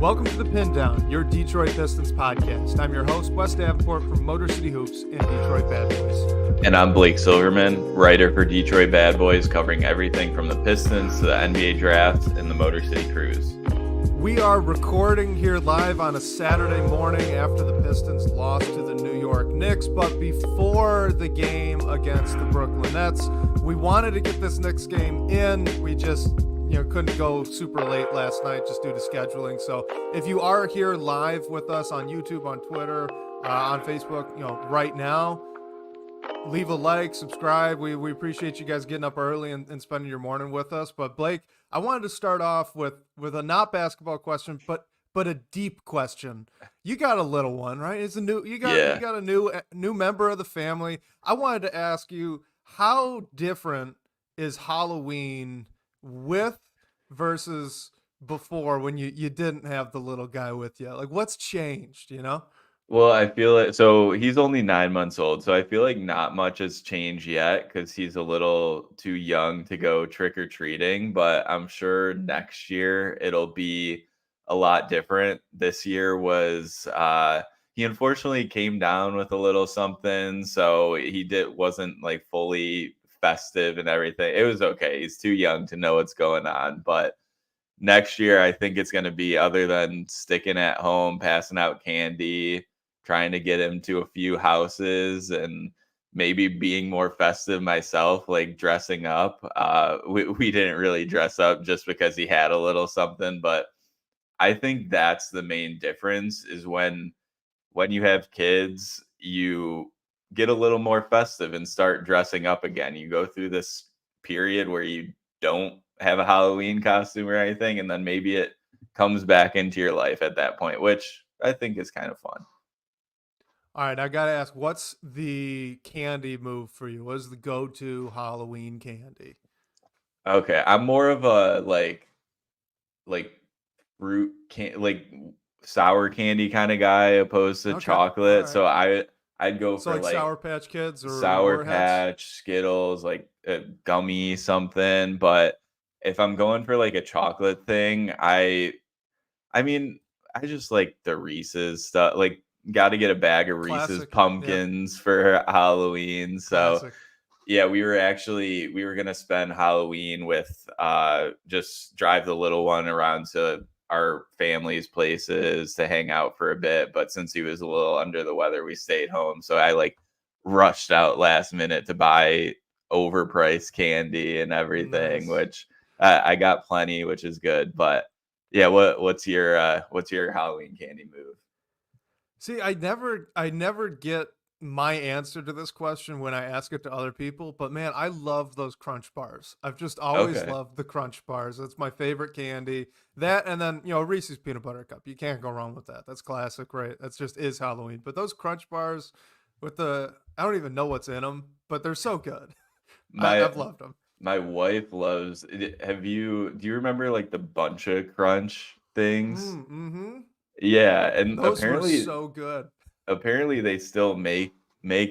Welcome to the Pindown, your Detroit Pistons podcast. I'm your host, Wes Davenport from Motor City Hoops and Detroit Bad Boys. And I'm Blake Silverman, writer for Detroit Bad Boys, covering everything from the Pistons to the NBA draft and the Motor City Cruise. We are recording here live on a Saturday morning after the Pistons lost to the New York Knicks, but before the game against the Brooklyn Nets. We wanted to get this Knicks game in. We just couldn't go super late last night just due to scheduling. So if you are here live with us on YouTube, on Twitter, on Facebook, right now, leave a like, subscribe. We appreciate you guys getting up early and spending your morning with us. But Blake, I wanted to start off with a not basketball question, but a deep question. You got a little one, right? It's a new. You got a new member of the family. I wanted to ask you, how different is Halloween with versus before when you didn't have the little guy with you? Like, what's changed, Well, I feel like, so he's only 9 months old, so I feel like not much has changed yet because he's a little too young to go trick-or-treating, but I'm sure next year it'll be a lot different. This year was he unfortunately came down with a little something, so wasn't like fully festive and everything. It was okay. He's too young to know what's going on, but next year I think it's going to be, other than sticking at home, passing out candy, trying to get him to a few houses, and maybe being more festive myself, like dressing up. We didn't really dress up just because he had a little something, but I think that's the main difference, is when you have kids, you get a little more festive and start dressing up again. You go through this period where you don't have a Halloween costume or anything, and then maybe it comes back into your life at that point, which I think is kind of fun. All right, I got to ask, what's the candy move for you? What's the go-to Halloween candy? Okay, I'm more of a like fruit like sour candy kind of guy opposed to chocolate. Right. So I'd go for like Sour Patch Kids or Sour Patch, Skittles, like a gummy something. But if I'm going for like a chocolate thing, I just like the Reese's stuff. Like, got to get a bag of Reese's pumpkins for Halloween. So classic. Yeah, we were gonna spend Halloween with just drive the little one around to our family's places to hang out for a bit, but since he was a little under the weather, we stayed home. So I like rushed out last minute to buy overpriced candy and everything. Nice. Which I got plenty, which is good. But yeah, what's your Halloween candy move? See, I never get my answer to this question when I ask it to other people, but man, I love those Crunch Bars. I've just always loved the Crunch Bars. That's my favorite candy. That, and then, Reese's Peanut Butter Cup. You can't go wrong with that. That's classic, right? That's just is Halloween. But those Crunch Bars with I don't even know what's in them, but they're so good. I've loved them. My wife loves, do you remember like the Bunch of Crunch things? Mm-hmm. Yeah, and those apparently were so good. Apparently they still make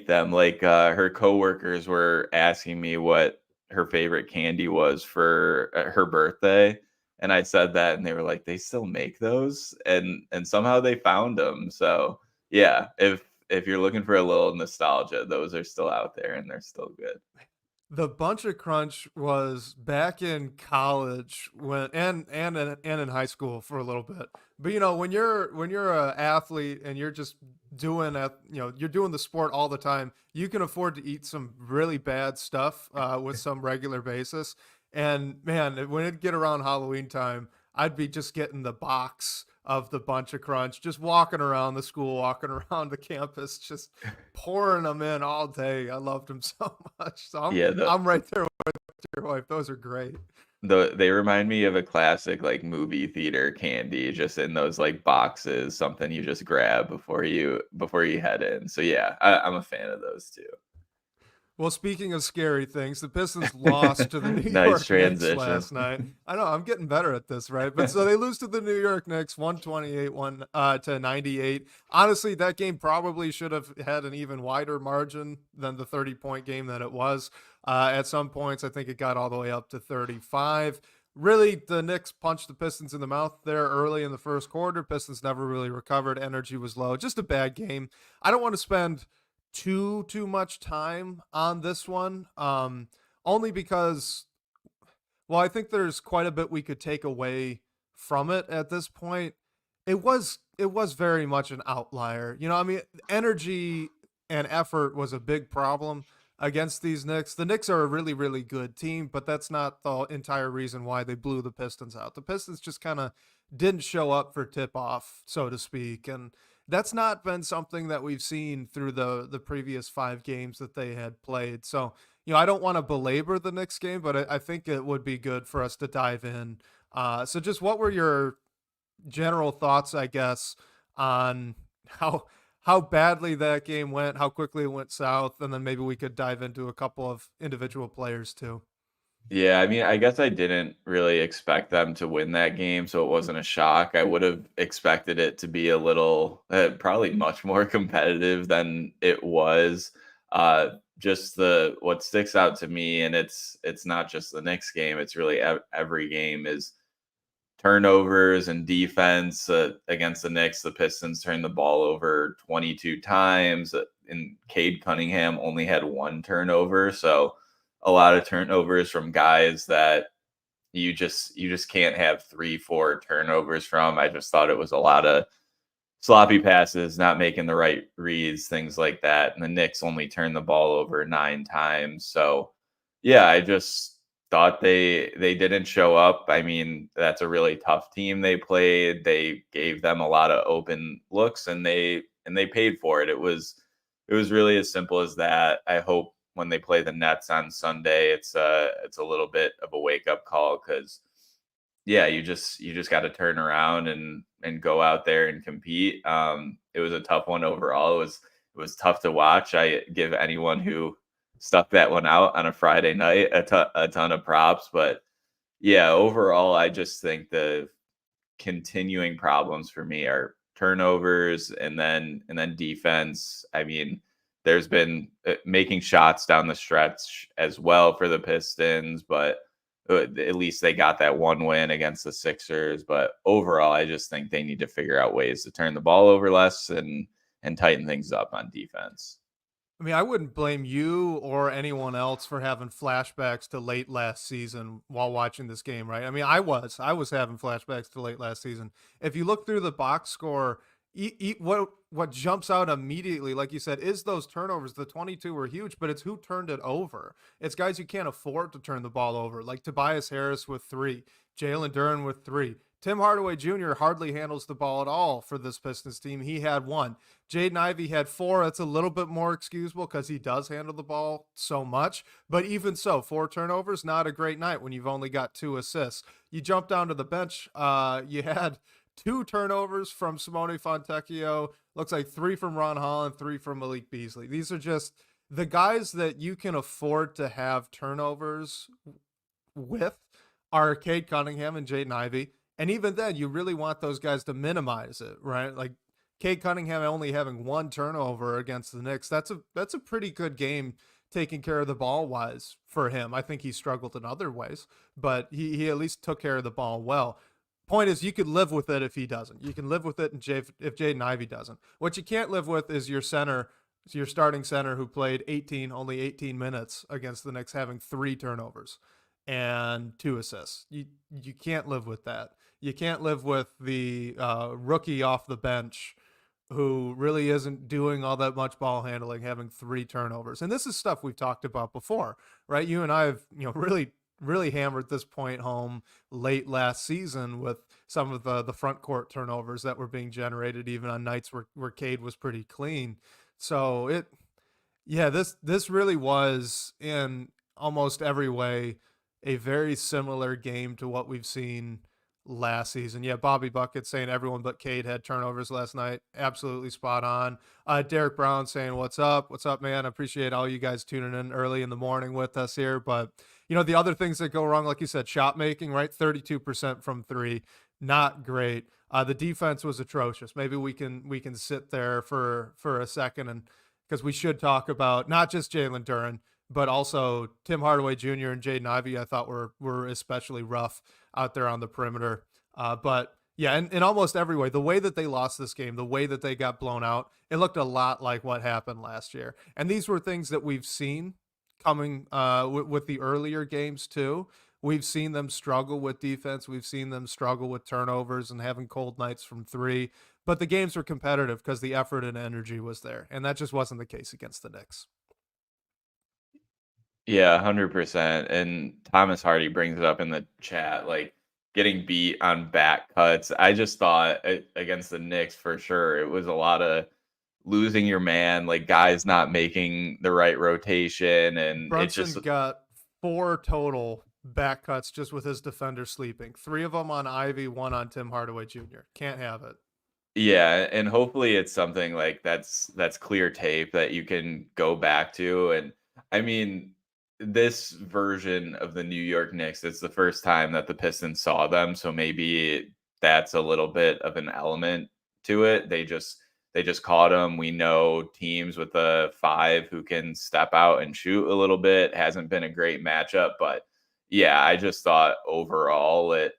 them. Like her coworkers were asking me what her favorite candy was for her birthday, and I said that, and they were like, they still make those, and somehow they found them. So yeah, if you're looking for a little nostalgia, those are still out there and they're still good. The Bunch of Crunch was back in college and in high school for a little bit. But when you're an athlete and you're just doing you're doing the sport all the time, you can afford to eat some really bad stuff with some regular basis. And man, when it'd get around Halloween time, I'd be just getting the box of the Bunch of Crunch, just walking around the school, walking around the campus, just pouring them in all day. I loved them so much. So I'm right there with your wife. Those are great. They remind me of a classic like movie theater candy, just in those like boxes, something you just grab before you head in. So yeah, I'm a fan of those too. Well, speaking of scary things, the Pistons lost to the New York Knicks last night. I know, I'm getting better at this, right? But so they lose to the New York Knicks 128 to 98. Honestly, that game probably should have had an even wider margin than the 30-point game that it was. At some points, I think it got all the way up to 35. really, the Knicks punched the Pistons in the mouth there early in the first quarter. Pistons never really recovered. Energy was low. Just a bad game. I don't want to spend too much time on this one, only because, well, I think there's quite a bit we could take away from it at this point. It was very much an outlier. I mean, energy and effort was a big problem against these Knicks. The Knicks are a really, really good team, but that's not the entire reason why they blew the Pistons out. The Pistons just kind of didn't show up for tip-off, so to speak, and that's not been something that we've seen through the previous 5 games that they had played. So, I don't want to belabor the Knicks game, but I think it would be good for us to dive in. So just what were your general thoughts, I guess, on how badly that game went, how quickly it went south, and then maybe we could dive into a couple of individual players too. Yeah, I mean, I guess I didn't really expect them to win that game, so it wasn't a shock. I would have expected it to be a little, probably much more competitive than it was. Just the what sticks out to me, and it's not just the Knicks game; it's really every game is turnovers and defense. Against the Knicks, the Pistons turned the ball over 22 times, and Cade Cunningham only had 1 turnover, so a lot of turnovers from guys that you just can't have 3-4 turnovers from. I just thought it was a lot of sloppy passes, not making the right reads, things like that. And the Knicks only turned the ball over 9 times. So yeah, I just thought they didn't show up. I mean, that's a really tough team they played. They gave them a lot of open looks, and they paid for it. It was really as simple as that. I hope when they play the Nets on Sunday, it's a little bit of a wake up call, because yeah, you just got to turn around and go out there and compete. It was a tough one overall. It was tough to watch. I give anyone who stuck that one out on a Friday night a ton of props, but yeah, overall, I just think the continuing problems for me are turnovers and then defense. I mean, there's been making shots down the stretch as well for the Pistons, but at least they got that one win against the Sixers. But overall, I just think they need to figure out ways to turn the ball over less and tighten things up on defense. I mean, I wouldn't blame you or anyone else for having flashbacks to late last season while watching this game, right? I mean, I was having flashbacks to late last season. If you look through the box score, what jumps out immediately, like you said, is those turnovers. The 22 were huge, but it's who turned it over. It's guys you can't afford to turn the ball over, like Tobias Harris with 3, Jalen Duren with 3. Tim Hardaway Jr. hardly handles the ball at all for this Pistons team. He had 1. Jaden Ivey had 4. That's a little bit more excusable because he does handle the ball so much. But even so, 4 turnovers, not a great night when you've only got 2 assists. You jump down to the bench. You had 2 turnovers from Simone Fontecchio. Looks like 3 from Ron Holland, 3 from Malik Beasley. These are just the guys that you can afford to have turnovers with are Cade Cunningham and Jaden Ivey. And even then, you really want those guys to minimize it, right? Like Cade Cunningham only having 1 turnover against the Knicks. That's a pretty good game taking care of the ball wise for him. I think he struggled in other ways, but he at least took care of the ball well. Point is, you could live with it if he doesn't. You can live with it if Jaden Ivey doesn't. What you can't live with is your starting center who played only 18 minutes against the Knicks, having 3 turnovers and 2 assists. You can't live with that. You can't live with the rookie off the bench who really isn't doing all that much ball handling, having 3 turnovers. And this is stuff we've talked about before, right? You and I have, really hammered this point home late last season with some of the front court turnovers that were being generated even on nights where Cade was pretty clean. So this really was in almost every way a very similar game to what we've seen last season. Yeah, Bobby Bucket saying everyone but Cade had turnovers last night. Absolutely spot on. Derek Brown saying, what's up? What's up, man? I appreciate all you guys tuning in early in the morning with us here. But, the other things that go wrong, like you said, shot making, right? 32% from 3. Not great. The defense was atrocious. Maybe we can sit there for a second, and because we should talk about not just Jalen Duren, but also Tim Hardaway Jr. and Jaden Ivey, I thought were especially rough out there on the perimeter. But yeah, in almost every way, the way that they lost this game, the way that they got blown out, it looked a lot like what happened last year. And these were things that we've seen coming with the earlier games too. We've seen them struggle with defense. We've seen them struggle with turnovers and having cold nights from three. But the games were competitive because the effort and energy was there. And that just wasn't the case against the Knicks. Yeah, 100%. And Thomas Hardy brings it up in the chat, like getting beat on back cuts. I just thought against the Knicks for sure, it was a lot of losing your man, like guys not making the right rotation. And it Brunson just, got 4 total back cuts just with his defender sleeping. 3 of them on Ivy, 1 on Tim Hardaway Jr. Can't have it. yeah. And hopefully it's something like that's clear tape that you can go back to. And I mean, this version of the New York Knicks, it's the first time that the Pistons saw them, so maybe that's a little bit of an element to it. They just caught them. We know teams with a 5 who can step out and shoot a little bit. Hasn't been a great matchup, but yeah, I just thought overall it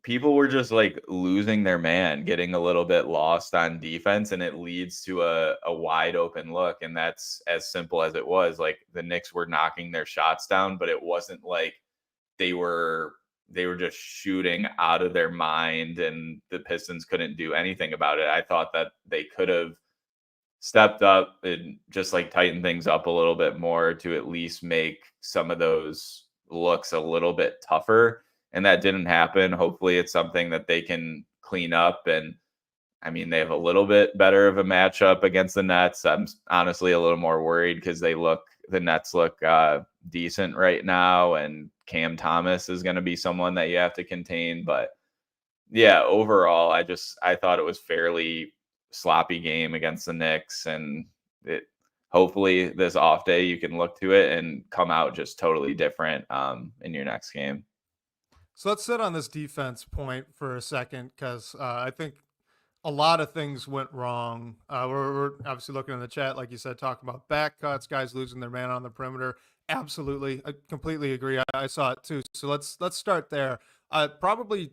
people were just like losing their man, getting a little bit lost on defense, and it leads to a wide open look. And that's as simple as it was. Like the Knicks were knocking their shots down, but it wasn't like they were just shooting out of their mind and the Pistons couldn't do anything about it. I thought that they could have stepped up and just like tighten things up a little bit more to at least make some of those looks a little bit tougher. And that didn't happen. Hopefully it's something that they can clean up. And I mean, they have a little bit better of a matchup against the Nets. I'm honestly a little more worried because the Nets look decent right now. And Cam Thomas is going to be someone that you have to contain. But yeah, overall, I thought it was fairly sloppy game against the Knicks. And it, hopefully this off day, you can look to it and come out just totally different in your next game. So let's sit on this defense point for a second because I think a lot of things went wrong. We're obviously looking in the chat, like you said, talking about back cuts, guys losing their man on the perimeter. Absolutely, I completely agree. I saw it too. So let's start there. Probably,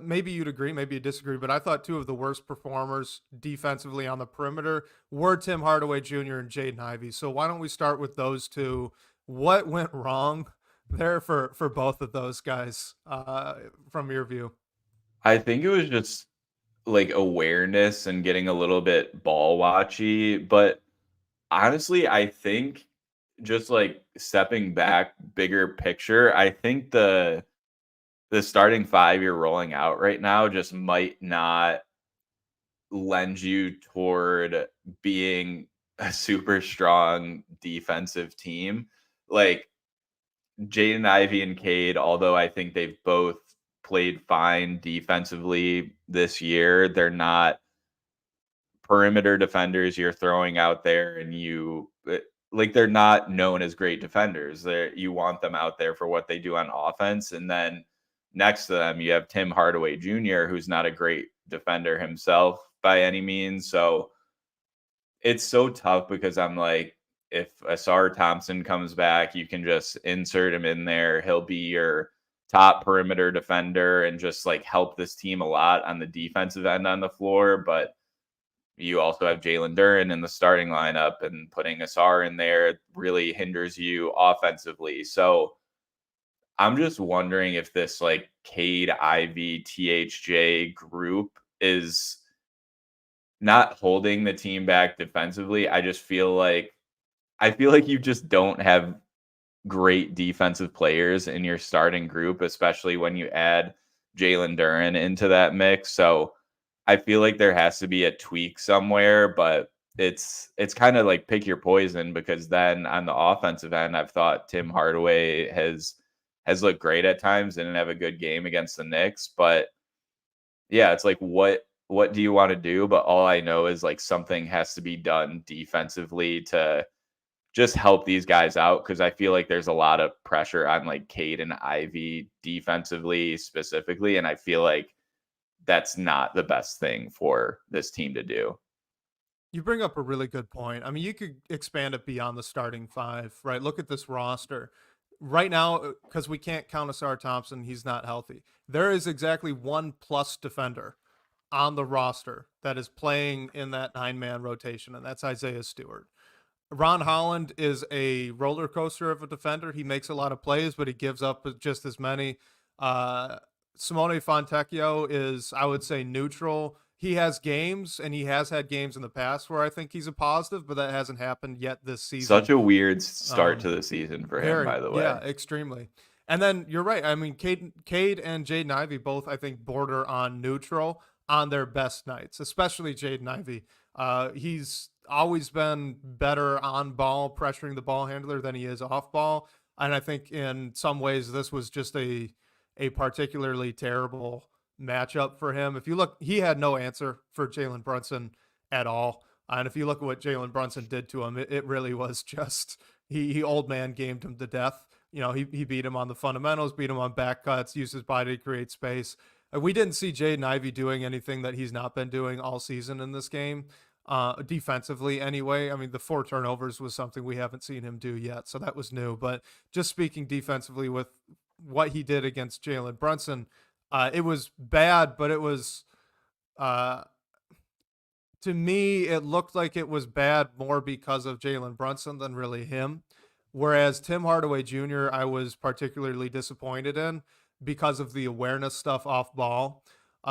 maybe you'd agree, maybe you disagree, but I thought 2 of the worst performers defensively on the perimeter were Tim Hardaway Jr. and Jaden Ivey. So why don't we start with those 2? What went wrong there for both of those guys from your view? I think it was just like awareness and getting a little bit ball watchy. But honestly, I think just like stepping back, bigger picture, I think the starting 5 you're rolling out right now just might not lend you toward being a super strong defensive team. Like Jaden Ivey and Cade, although I think they've both played fine defensively this year, they're not perimeter defenders you're throwing out there, and they're not known as great defenders. You want them out there for what they do on offense. And then next to them, you have Tim Hardaway Jr., who's not a great defender himself by any means. So it's so tough because I'm like, if Asar Thompson comes back, you can just insert him in there. He'll be your top perimeter defender and just like help this team a lot on the defensive end on the floor. But you also have Jalen Duren in the starting lineup, and putting Asar in there really hinders you offensively. So I'm just wondering if this like Cade, Ivy, THJ group is not holding the team back defensively. I feel like you just don't have great defensive players in your starting group, especially when you add Jalen Duren into that mix. So I feel like there has to be a tweak somewhere, but it's kind of like pick your poison, because then on the offensive end, I've thought Tim Hardaway has looked great at times, didn't have a good game against the Knicks, but yeah, it's like what do you want to do? But all I know is like something has to be done defensively to just help these guys out, because I feel like there's a lot of pressure on like Cade and Ivy defensively specifically, and I feel like that's not the best thing for this team to do. You bring up a really good point. I mean, you could expand it beyond the starting five, right? Look at this roster. Right now, because we can't count Asar Thompson, he's not healthy. There is exactly one plus defender on the roster that is playing in that 9-man rotation, and that's Isaiah Stewart. Ron Holland is a roller coaster of a defender. He makes a lot of plays, but he gives up just as many. Simone Fontecchio is, I would say, neutral. He has games, and he has had games in the past where I think he's a positive, but that hasn't happened yet this season. Such a weird start to the season for him, by the way. Yeah, extremely. And then you're right. I mean, Cade and Jaden Ivey both, I think, border on neutral on their best nights, especially Jaden Ivey. He's always been better on ball, pressuring the ball handler than he is off ball. And I think in some ways this was just a particularly terrible matchup for him. If you look, he had no answer for Jalen Brunson at all. And if you look at what Jalen Brunson did to him, it really was just he old man gamed him to death. You know, he beat him on the fundamentals, beat him on back cuts, used his body to create space. We didn't see Jaden Ivey doing anything that he's not been doing all season in this game, defensively anyway. I mean, the 4 turnovers was something we haven't seen him do yet, so that was new. But just speaking defensively with what he did against Jalen Brunson, it was bad, but it was, to me, it looked like it was bad more because of Jalen Brunson than really him. Whereas Tim Hardaway Jr., I was particularly disappointed in because of the awareness stuff off ball.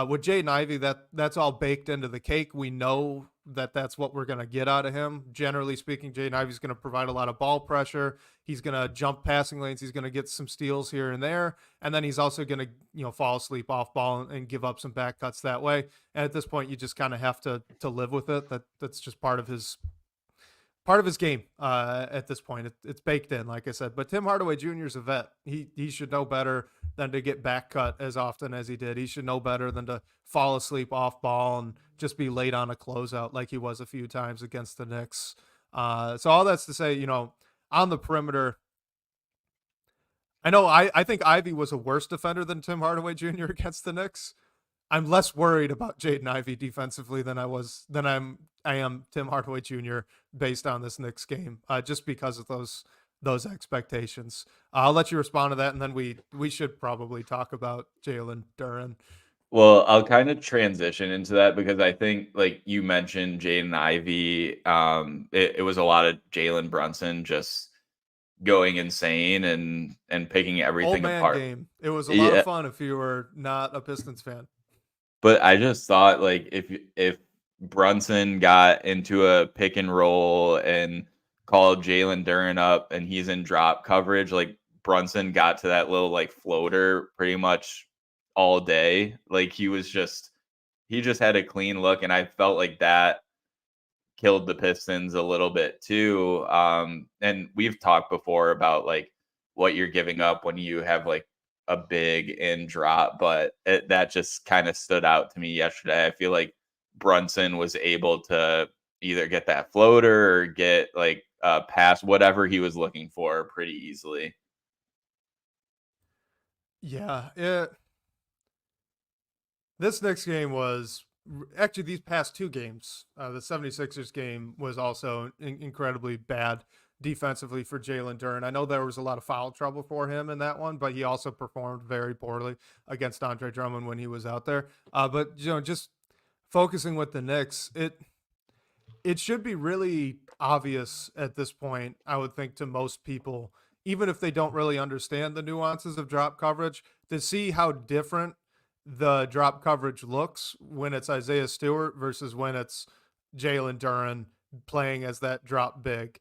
With Jaden Ivey, that's all baked into the cake. We know that that's what we're going to get out of him. Generally speaking, Jaden Ivey's going to provide a lot of ball pressure. He's going to jump passing lanes. He's going to get some steals here and there. And then he's also going to, fall asleep off ball and give up some back cuts that way. And at this point, you just kind of have to live with it. That's just part of his game at this point. It's baked in, like I said. But Tim Hardaway Jr. is a vet. He should know better than to get back cut as often as he did. He should know better than to fall asleep off ball and just be late on a closeout like he was a few times against the Knicks. So all that's to say, on the perimeter, I think Ivy was a worse defender than Tim Hardaway Jr. against the Knicks. I'm less worried about Jaden Ivey defensively than I am Tim Hardaway Jr. based on this Knicks game, just because of those expectations. I'll let you respond to that, and then we should probably talk about Jalen Duren. Well, I'll kind of transition into that because I think, like you mentioned, Jaden Ivey, it was a lot of Jalen Brunson just going insane and picking everything apart. Game. It was a lot of fun if you were not a Pistons fan. But I just thought, like, if Brunson got into a pick and roll and called Jalen Duren up and he's in drop coverage, like Brunson got to that little like floater pretty much all day. Like he just had a clean look, and I felt like that killed the Pistons a little bit too. And we've talked before about like what you're giving up when you have like a big in drop, but that just kind of stood out to me yesterday. I feel like Brunson was able to either get that floater or get like a pass, whatever he was looking for, pretty easily. Yeah, this next game was actually these past 2 games. The 76ers game was also incredibly bad defensively for Jalen Duren. I know there was a lot of foul trouble for him in that one, but he also performed very poorly against Andre Drummond when he was out there. But just focusing with the Knicks, it should be really obvious at this point, I would think, to most people, even if they don't really understand the nuances of drop coverage, to see how different the drop coverage looks when it's Isaiah Stewart versus when it's Jalen Duren playing as that drop big.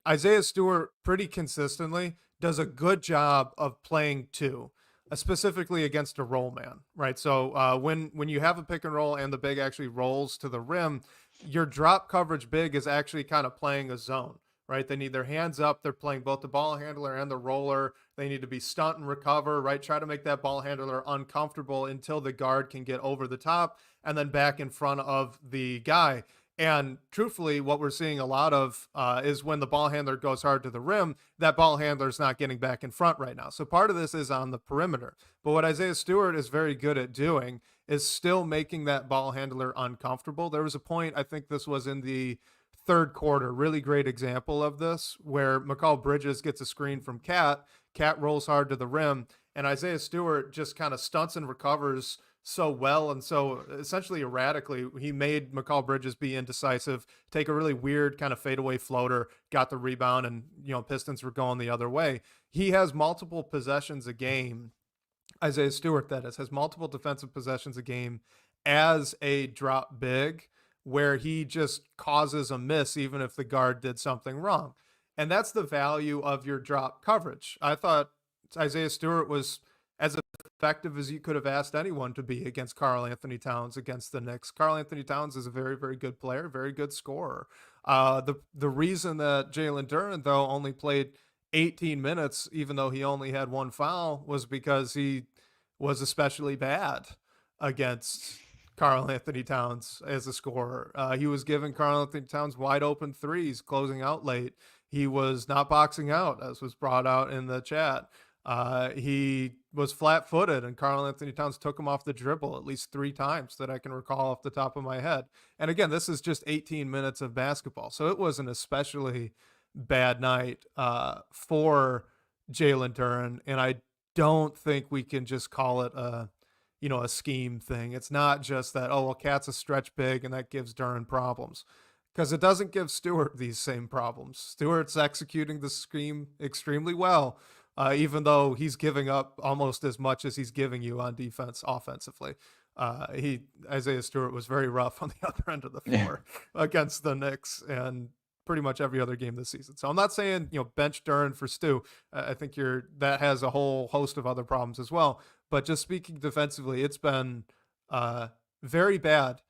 Isaiah Stewart pretty consistently does a good job of playing 2, specifically against a roll man, right? So when you have a pick and roll and the big actually rolls to the rim, your drop coverage big is actually kind of playing a zone, right? They need their hands up. They're playing both the ball handler and the roller. They need to be stunt and recover, right? Try to make that ball handler uncomfortable until the guard can get over the top and then back in front of the guy. And truthfully, what we're seeing a lot of is when the ball handler goes hard to the rim, that ball handler is not getting back in front right now. So part of this is on the perimeter. But what Isaiah Stewart is very good at doing is still making that ball handler uncomfortable. There was a point, I think this was in the third quarter, really great example of this, where McCall Bridges gets a screen from Cat. Cat rolls hard to the rim, and Isaiah Stewart just kind of stunts and recovers so well and so essentially erratically. He made McCall Bridges be indecisive, take a really weird kind of fadeaway floater, got the rebound, and Pistons were going the other way. He has multiple possessions a game. Isaiah Stewart, that is, has multiple defensive possessions a game as a drop big, where he just causes a miss even if the guard did something wrong. And that's the value of your drop coverage. I thought Isaiah Stewart was as effective as you could have asked anyone to be against Karl Anthony Towns against the Knicks. Karl Anthony Towns is a very, very good player, very good scorer. The reason that Jalen Duren, though, only played 18 minutes, even though he only had one foul, was because he was especially bad against Karl Anthony Towns as a scorer. He was giving Karl Anthony Towns wide open threes, closing out late. He was not boxing out, as was brought out in the chat. He was flat-footed, and Karl Anthony Towns took him off the dribble at least 3 times that I can recall off the top of my head. And again, this is just 18 minutes of basketball, so it was an especially bad night for Jalen Duren, and I don't think we can just call it a scheme thing. It's not just that, oh, well, Cat's a stretch big and that gives Duren problems, because it doesn't give Stewart these same problems. Stewart's executing the scheme extremely well, even though he's giving up almost as much as he's giving you on defense offensively. Isaiah Stewart was very rough on the other end of the floor against the Knicks and pretty much every other game this season. So I'm not saying, bench Duren for Stu. I think that has a whole host of other problems as well. But just speaking defensively, it's been very bad,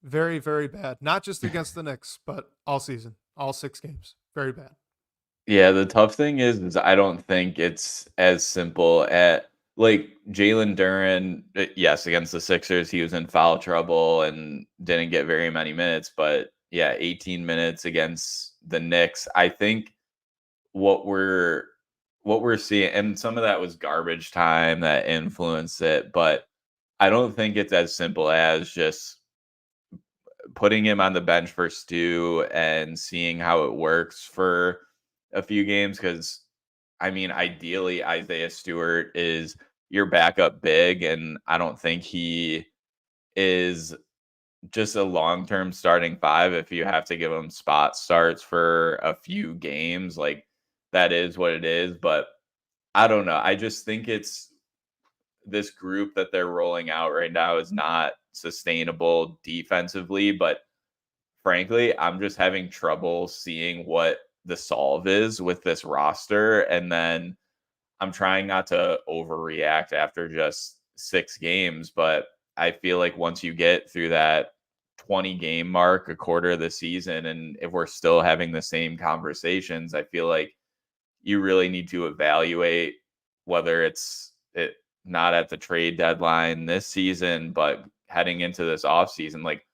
very, very bad. Not just against the Knicks, but all season, all 6 games. Very bad. Yeah, the tough thing is I don't think it's as simple at like Jalen Duren. Yes, against the Sixers, he was in foul trouble and didn't get very many minutes. But yeah, 18 minutes against the Knicks. I think what we're seeing, and some of that was garbage time that influenced it, but I don't think it's as simple as just putting him on the bench for Stu and seeing how it works for a few games. Because I mean, ideally Isaiah Stewart is your backup big, and I don't think he is just a long-term starting 5. If you have to give him spot starts for a few games, like, that is what it is. But I don't know. I just think it's this group that they're rolling out right now is not sustainable defensively. But frankly, I'm just having trouble seeing what the solve is with this roster. And then I'm trying not to overreact after just 6 games, but I feel like once you get through that 20 game mark, a quarter of the season, and if we're still having the same conversations, I feel like you really need to evaluate whether it's not at the trade deadline this season, but heading into this offseason, like,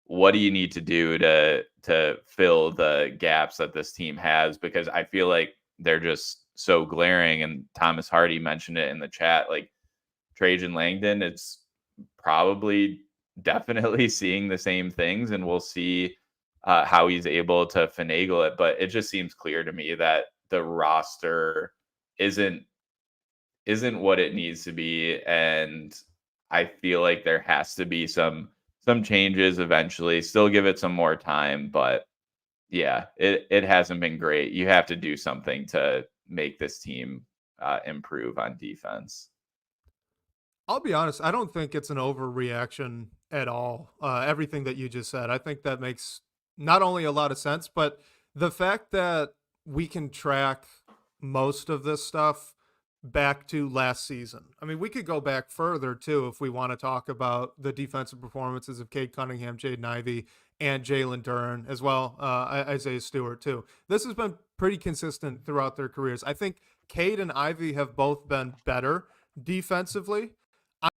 what do you need to do to fill the gaps that this team has? Because I feel like they're just so glaring. And Thomas Hardy mentioned it in the chat, like Trajan Langdon, it's probably definitely seeing the same things, and we'll see how he's able to finagle it. But it just seems clear to me that the roster isn't what it needs to be, and I feel like there has to be some changes eventually. Still give it some more time, but yeah, it hasn't been great. You have to do something to make this team improve on defense. I'll be honest, I don't think it's an overreaction at all. Everything that you just said, I think that makes not only a lot of sense, but the fact that we can track most of this stuff back to last season. I mean, we could go back further too if we want to talk about the defensive performances of Cade Cunningham, Jaden Ivey, and Jalen Duren as well, Isaiah Stewart too. This has been pretty consistent throughout their careers. I think Cade and Ivey have both been better defensively.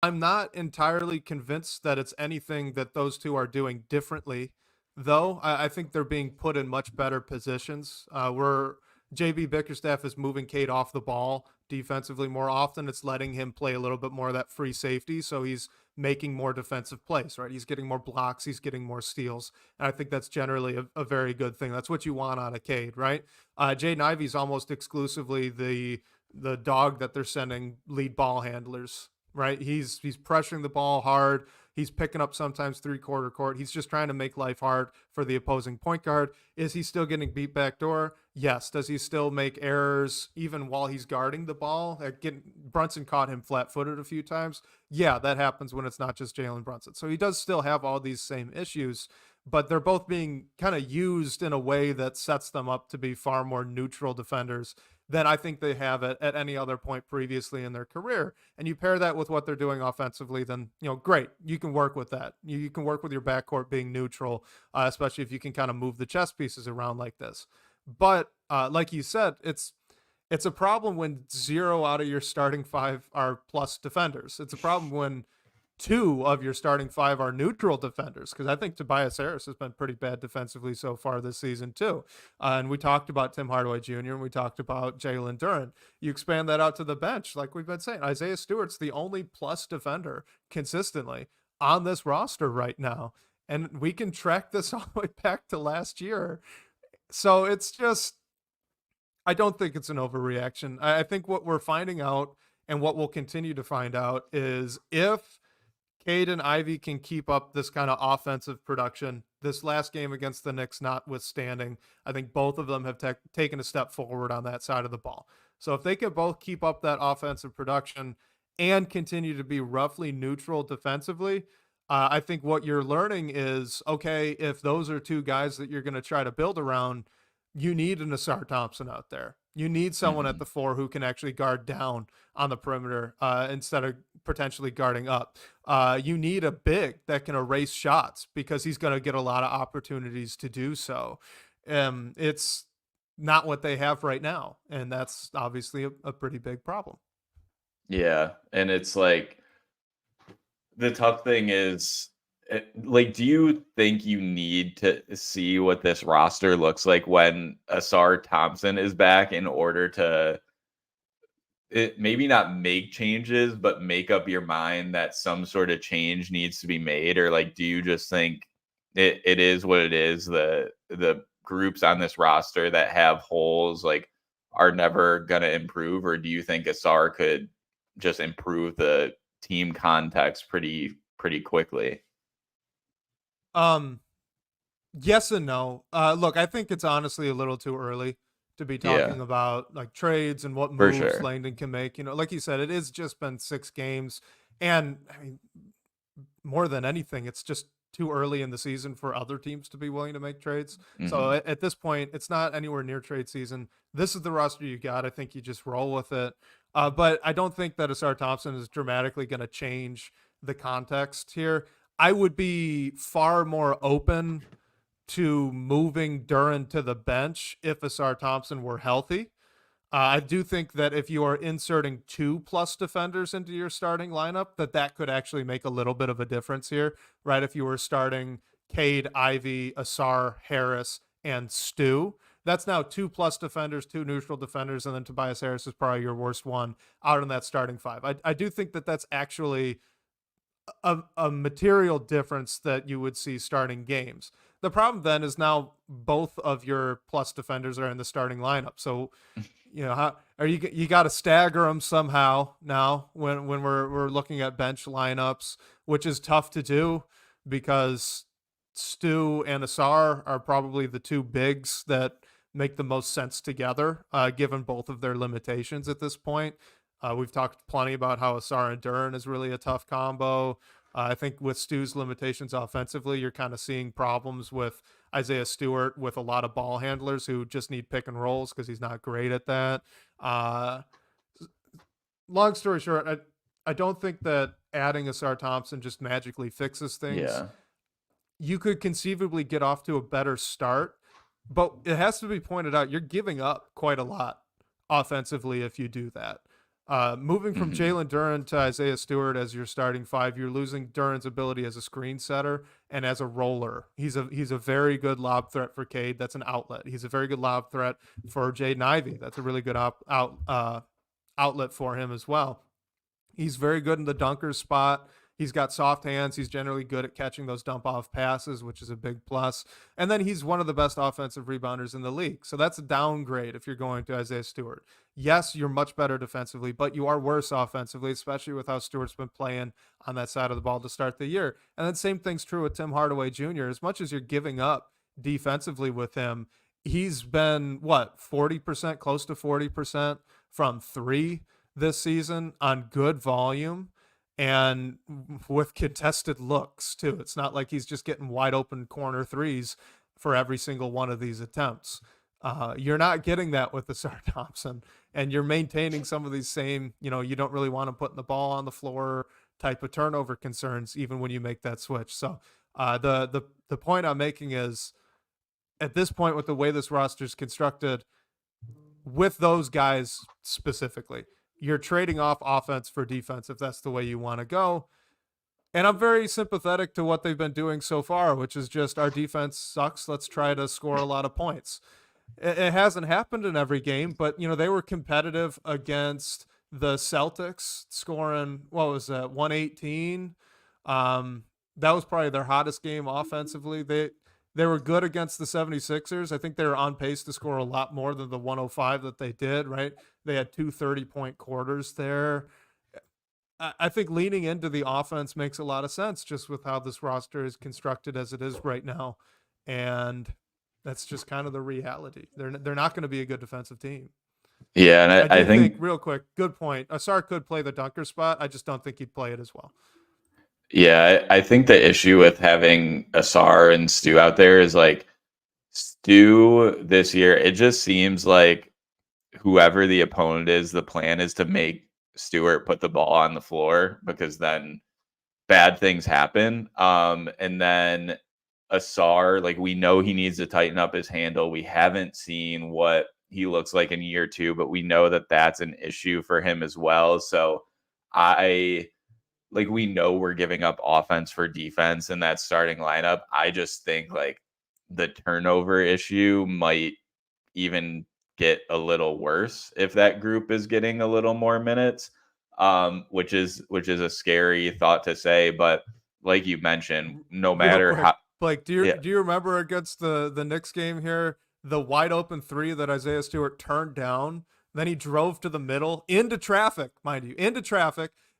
I'm not entirely convinced that it's anything that those two are doing differently, though. I think they're being put in much better positions. Where JB Bickerstaff is moving Cade off the ball defensively more often. It's letting him play a little bit more of that free safety. So he's making more defensive plays, right? He's getting more blocks. He's getting more steals. And I think that's generally a very good thing. That's what you want out of Cade, right? Jaden Ivey's almost exclusively the dog that they're sending lead ball handlers, right? He's pressuring the ball hard. He's picking up sometimes three-quarter court. He's just trying to make life hard for the opposing point guard. Is he still getting beat backdoor? Yes. Does he still make errors even while he's guarding the ball? Brunson caught him flat-footed a few times. Yeah, that happens when it's not just Jalen Brunson. So he does still have all these same issues, but they're both being kind of used in a way that sets them up to be far more neutral defenders than I think they have at any other point previously in their career. And you pair that with what they're doing offensively, then, great. You can work with that. You can work with your backcourt being neutral, especially if you can kind of move the chess pieces around like this. But like you said, it's a problem when 0 out of your starting 5 are plus defenders. It's a problem when 2 of your starting 5 are neutral defenders, because I think Tobias Harris has been pretty bad defensively so far this season too. And we talked about Tim Hardaway Jr. and we talked about Jalen Duren. You expand that out to the bench, like we've been saying, Isaiah Stewart's the only plus defender consistently on this roster right now. And we can track this all the way back to last year. So it's just, I don't think it's an overreaction. I think what we're finding out and what we'll continue to find out is if Cade and Ivey can keep up this kind of offensive production, this last game against the Knicks notwithstanding, I think both of them have taken a step forward on that side of the ball. So if they can both keep up that offensive production and continue to be roughly neutral defensively, I think what you're learning is, okay, if those are 2 guys that you're going to try to build around, you need an Asar Thompson out there. You need someone at the 4 who can actually guard down on the perimeter instead of potentially guarding up. You need a big that can erase shots because he's going to get a lot of opportunities to do so. It's not what they have right now, and that's obviously a pretty big problem. Yeah, and it's like the tough thing is, do you think you need to see what this roster looks like when Asar Thompson is back in order to maybe not make changes, but make up your mind that some sort of change needs to be made? Or do you just think it is what it is? The groups on this roster that have holes are never going to improve? Or do you think Asar could just improve the team context pretty quickly? Yes and no. Look, I think it's honestly a little too early to be talking about trades and what moves Langdon can make. Like you said, it has just been 6 games, and I mean, more than anything, it's just too early in the season for other teams to be willing to make trades. Mm-hmm. So at this point, it's not anywhere near trade season. This is the roster you got. I think you just roll with it. But I don't think that Asar Thompson is dramatically going to change the context here. I would be far more open to moving Duren to the bench if Asar Thompson were healthy. I do think that if you are inserting 2 plus defenders into your starting lineup, that could actually make a little bit of a difference here, right? If you were starting Cade, Ivey, Asar, Harris, and Stu, that's now 2 plus defenders, 2 neutral defenders, and then Tobias Harris is probably your worst one out in that starting 5. I do think that that's actually a material difference that you would see starting games. The problem then is now both of your plus defenders are in the starting lineup. So, how are you got to stagger them somehow now when we're looking at bench lineups, which is tough to do because Stu and Asar are probably the 2 bigs that make the most sense together, given both of their limitations at this point. We've talked plenty about how Asar and Duren is really a tough combo. I think with Stu's limitations offensively, you're kind of seeing problems with Isaiah Stewart with a lot of ball handlers who just need pick and rolls because he's not great at that. Long story short, I don't think that adding Asar Thompson just magically fixes things. Yeah. You could conceivably get off to a better start, but it has to be pointed out, you're giving up quite a lot offensively if you do that. Moving from Jalen Duren to Isaiah Stewart as your starting 5, you're losing Duren's ability as a screen setter and as a roller. He's a very good lob threat for Cade. That's an outlet. He's a very good lob threat for Jaden Ivey. That's a really good outlet for him as well. He's very good in the dunker spot. He's got soft hands. He's generally good at catching those dump off passes, which is a big plus. And then he's one of the best offensive rebounders in the league. So that's a downgrade if you're going to Isaiah Stewart. Yes, you're much better defensively, but you are worse offensively, especially with how Stewart's been playing on that side of the ball to start the year. And then same thing's true with Tim Hardaway Jr. As much as you're giving up defensively with him, he's been, 40%, close to 40% from three this season on good volume and with contested looks too. It's not like he's just getting wide open corner threes for every single one of these attempts. You're not getting that with Asar Thompson, and you're maintaining some of these same, you don't really want him putting the ball on the floor type of turnover concerns, even when you make that switch. So the point I'm making is, at this point, with the way this roster is constructed, with those guys specifically, you're trading off offense for defense if that's the way you want to go. And I'm very sympathetic to what they've been doing so far, which is just, our defense sucks. Let's try to score a lot of points. It hasn't happened in every game, but, they were competitive against the Celtics, scoring, 118. That was probably their hottest game offensively. They were good against the 76ers. I think they were on pace to score a lot more than the 105 that they did, right? They had 2 30-point quarters there. I think leaning into the offense makes a lot of sense just with how this roster is constructed as it is right now. And that's just kind of the reality. They're not going to be a good defensive team. Yeah, and I think real quick, good point. Asar could play the dunker spot. I just don't think he'd play it as well. Yeah, I think the issue with having Asar and Stu out there is, like, Stu this year, it just seems like whoever the opponent is, the plan is to make Stewart put the ball on the floor, because then bad things happen. And then Asar, like, we know he needs to tighten up his handle. We haven't seen what he looks like in year 2, but we know that that's an issue for him as well. So we know we're giving up offense for defense in that starting lineup. I just think, like, the turnover issue might even get a little worse if that group is getting a little more minutes, which is a scary thought to say. But like you mentioned, no matter how, Blake, do you remember against the Knicks game here, the wide open three that Isaiah Stewart turned down? Then he drove to the middle into traffic, mind you,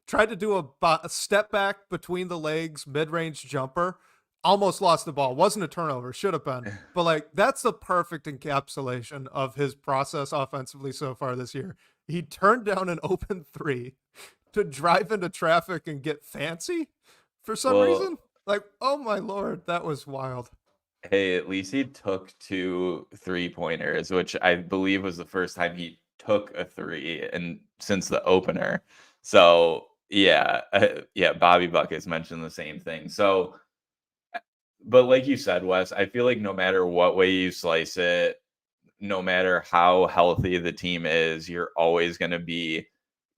tried to do a step back between the legs, mid-range jumper, almost lost the ball. Wasn't a turnover, should have been. But, like, that's the perfect encapsulation of his process offensively so far this year. He turned down an open three to drive into traffic and get fancy for some reason. Like, oh my Lord, that was wild. Hey, at least he took 2 3-pointers, which I believe was the first time he took a three and since the opener. So yeah, Bobby Buckets mentioned the same thing. So, but like you said, Wes, I feel like no matter what way you slice it, no matter how healthy the team is, you're always going to be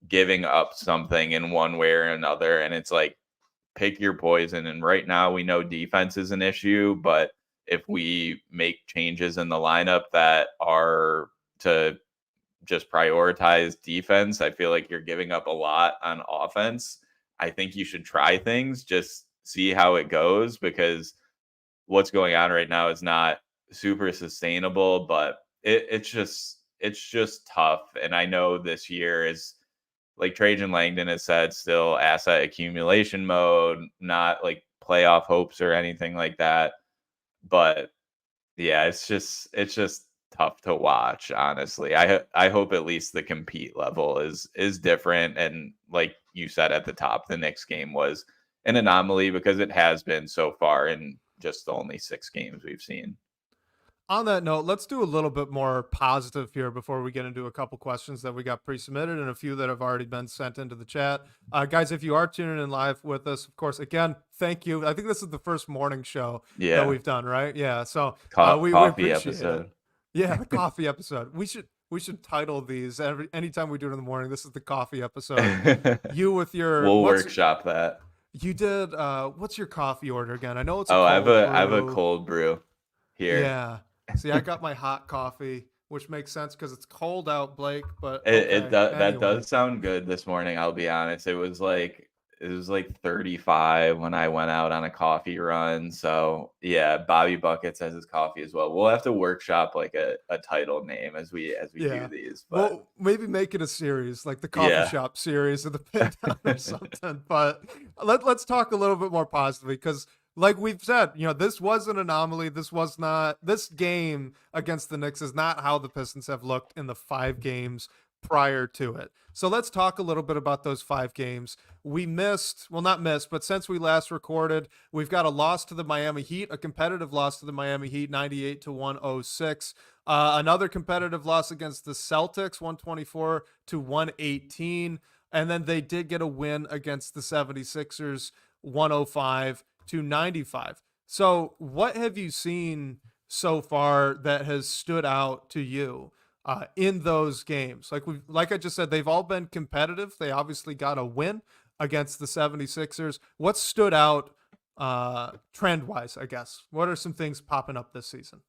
giving up something in one way or another. And it's like, pick your poison. And right now we know defense is an issue, but if we make changes in the lineup that are to just prioritize defense, I feel like you're giving up a lot on offense. I think you should try things, just see how it goes, because what's going on right now is not super sustainable, but it's just tough. And I know this year is, like Trajan Langdon has said, still asset accumulation mode, not like playoff hopes or anything like that. But yeah, it's just tough to watch, honestly. I hope at least the compete level is different. And like you said at the top, the Knicks game was an anomaly because it has been so far in just the only 6 games we've seen. On that note, let's do a little bit more positive here before we get into a couple questions that we got pre-submitted and a few that have already been sent into the chat. Guys, if you are tuning in live with us, of course, again, thank you. I think this is the first morning show that we've done, right? Yeah. So we appreciate episode. It. Yeah, the coffee episode. We should title these anytime we do it in the morning. This is the coffee episode. You with your we'll workshop that. You did what's your coffee order again? I know it's I have a cold brew here. Yeah. See, I got my hot coffee. which makes sense because it's cold out, Blake. But It okay, that anyway. does sound good this morning, I'll be honest. It was like 35 when I went out on a coffee run. So yeah, Bobby Buckets has his coffee as well. We'll have to workshop like a title name as we do Yeah. these. But Well, maybe make it a series, like the coffee yeah. shop series of the Pindown or something. But let's talk a little bit more positively because, like we've said, this was an anomaly. This game against the Knicks is not how the Pistons have looked in the 5 games prior to it. So let's talk a little bit about those 5 games. We not missed, but since we last recorded, we've got a loss to the Miami Heat, a competitive loss to the Miami Heat, 98-106. Another competitive loss against the Celtics, 124-118. And then they did get a win against the 76ers, 105-95. So what have you seen so far that has stood out to you in those games? Like I just said, they've all been competitive. They obviously got a win against the 76ers. What stood out trend-wise, I guess? What are some things popping up this season?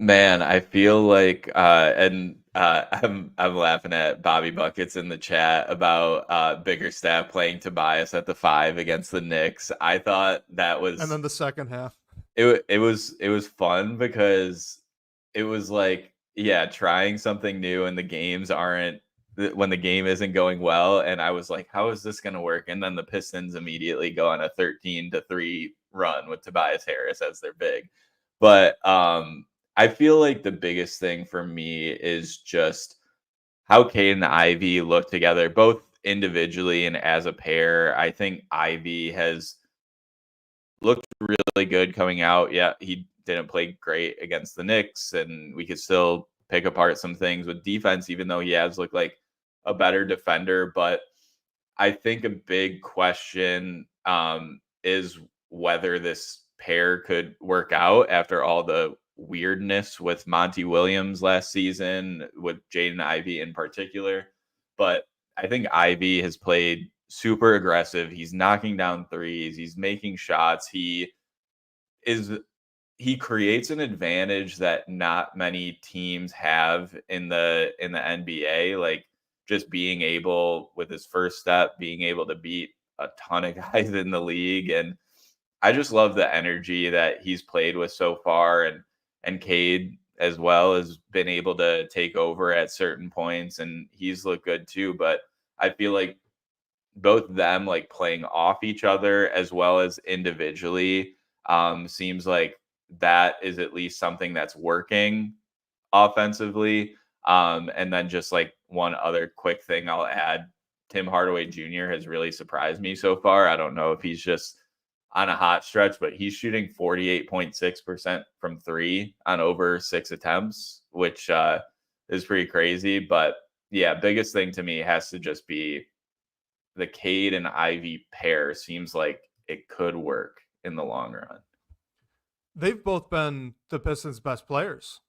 Man, I feel like I'm laughing at Bobby Buckets in the chat about Biggerstaff playing Tobias at the 5 against the Knicks. I thought that was, and then the second half. It was fun because it was like, yeah, trying something new and when the game isn't going well, and I was like, how is this going to work? And then the Pistons immediately go on a 13-3 run with Tobias Harris as their big. But I feel like the biggest thing for me is just how Cade and Ivy look together, both individually and as a pair. I think Ivy has looked really good coming out. Yeah, he didn't play great against the Knicks, and we could still pick apart some things with defense, even though he has looked like a better defender. But I think a big question is whether this pair could work out after all the weirdness with Monty Williams last season, with Jaden Ivey in particular. But I think Ivy has played super aggressive. He's knocking down threes. He's making shots. He creates an advantage that not many teams have in the NBA. Like, just being able, with his first step, being able to beat a ton of guys in the league. And I just love the energy that he's played with so far. And Cade as well has been able to take over at certain points, and he's looked good too. But I feel like both them, like, playing off each other as well as individually, seems like that is at least something that's working offensively. And then just like one other quick thing I'll add, Tim Hardaway Jr. has really surprised me so far. I don't know if he's just on a hot stretch, but he's shooting 48.6% from 3 on over 6 attempts, which is pretty crazy. But yeah, biggest thing to me has to just be the Cade and Ivy pair. Seems like it could work in the long run. They've both been the Pistons' best players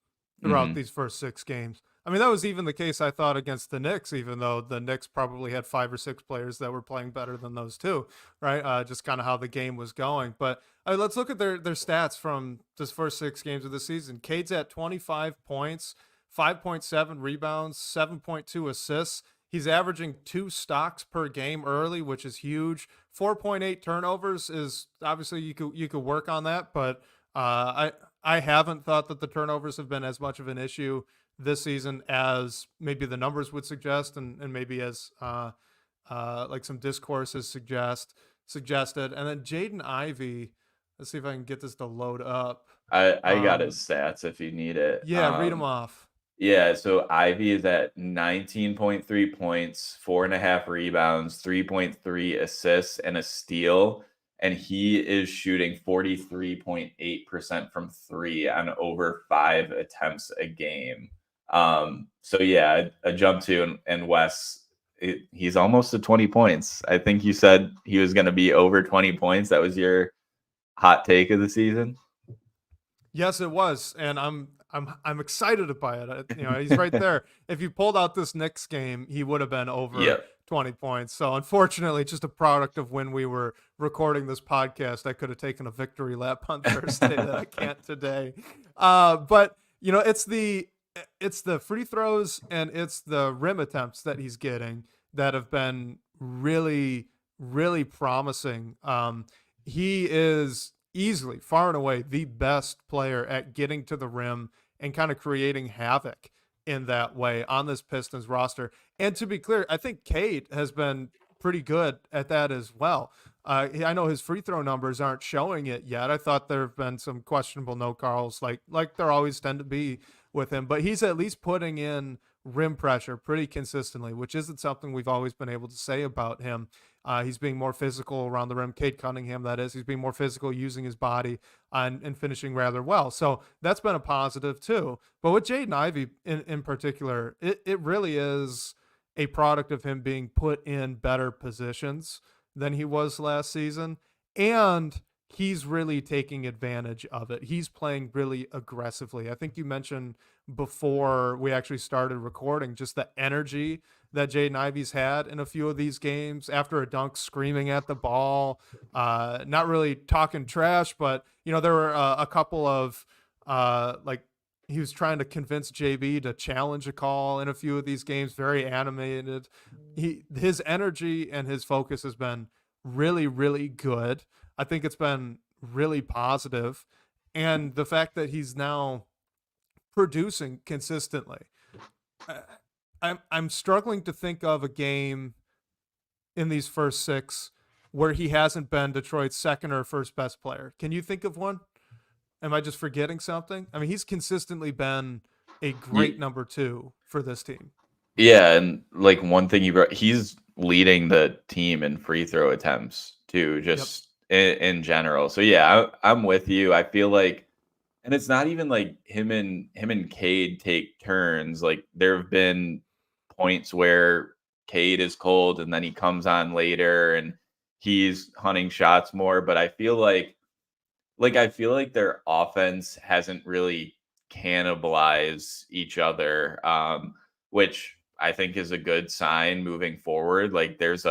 throughout these first 6 games. I mean, that was even the case, I thought, against the Knicks, even though the Knicks probably had 5 or 6 players that were playing better than those two, right? Just kind of how the game was going. But let's look at their stats from this first 6 games of the season. Cade's at 25 points, 5.7 rebounds, 7.2 assists. He's averaging 2 stocks per game early, which is huge. 4.8 turnovers is obviously you could work on that, but I haven't thought that the turnovers have been as much of an issue this season as maybe the numbers would suggest, and maybe as like some discourses suggested. And then Jaden Ivey, let's see if I can get this to load up. I got his stats if you need it. Yeah, read them off. Yeah, so Ivy is at 19.3 points, 4.5 rebounds, 3.3 assists, and a steal. And he is shooting 43.8% from 3 on over 5 attempts a game. So yeah, a jump to, and Wes, he's almost to 20 points. I think you said he was going to be over 20 points. That was your hot take of the season. Yes, it was, and I'm excited by it. He's right there. If you pulled out this Knicks game, he would have been over 20 points. So unfortunately, just a product of when we were recording this podcast, I could have taken a victory lap on Thursday that I can't today. But it's the it's the free throws and it's the rim attempts that he's getting that have been really, really promising. He is easily, far and away, the best player at getting to the rim and kind of creating havoc in that way on this Pistons roster. And to be clear, I think Cade has been pretty good at that as well. I know his free throw numbers aren't showing it yet. I thought there have been some questionable no calls, like there always tend to be with him, but he's at least putting in rim pressure pretty consistently, which isn't something we've always been able to say about him. He's being more physical around the rim. Cade Cunningham, that is. He's being more physical, using his body and finishing rather well. So that's been a positive too. But with Jaden Ivey in particular, it really is a product of him being put in better positions than he was last season. And he's really taking advantage of it. He's playing really aggressively. I think you mentioned before we actually started recording just the energy that Jaden Ivey's had in a few of these games after a dunk, screaming at the ball, not really talking trash, but there were a couple of like he was trying to convince JB to challenge a call in a few of these games, very animated. His energy and his focus has been really, really good. I think it's been really positive. And the fact that he's now producing consistently. I'm struggling to think of a game in these first 6 where he hasn't been Detroit's second or first best player. Can you think of one? Am I just forgetting something? I mean, he's consistently been a great number 2 for this team. Yeah, and like one thing he's leading the team in free throw attempts too, just in general. So yeah, I'm with you. I feel like, and it's not even like him and Cade take turns. Like there have been points where Cade is cold and then he comes on later and he's hunting shots more. But I feel like their offense hasn't really cannibalized each other, which I think is a good sign moving forward. Like there's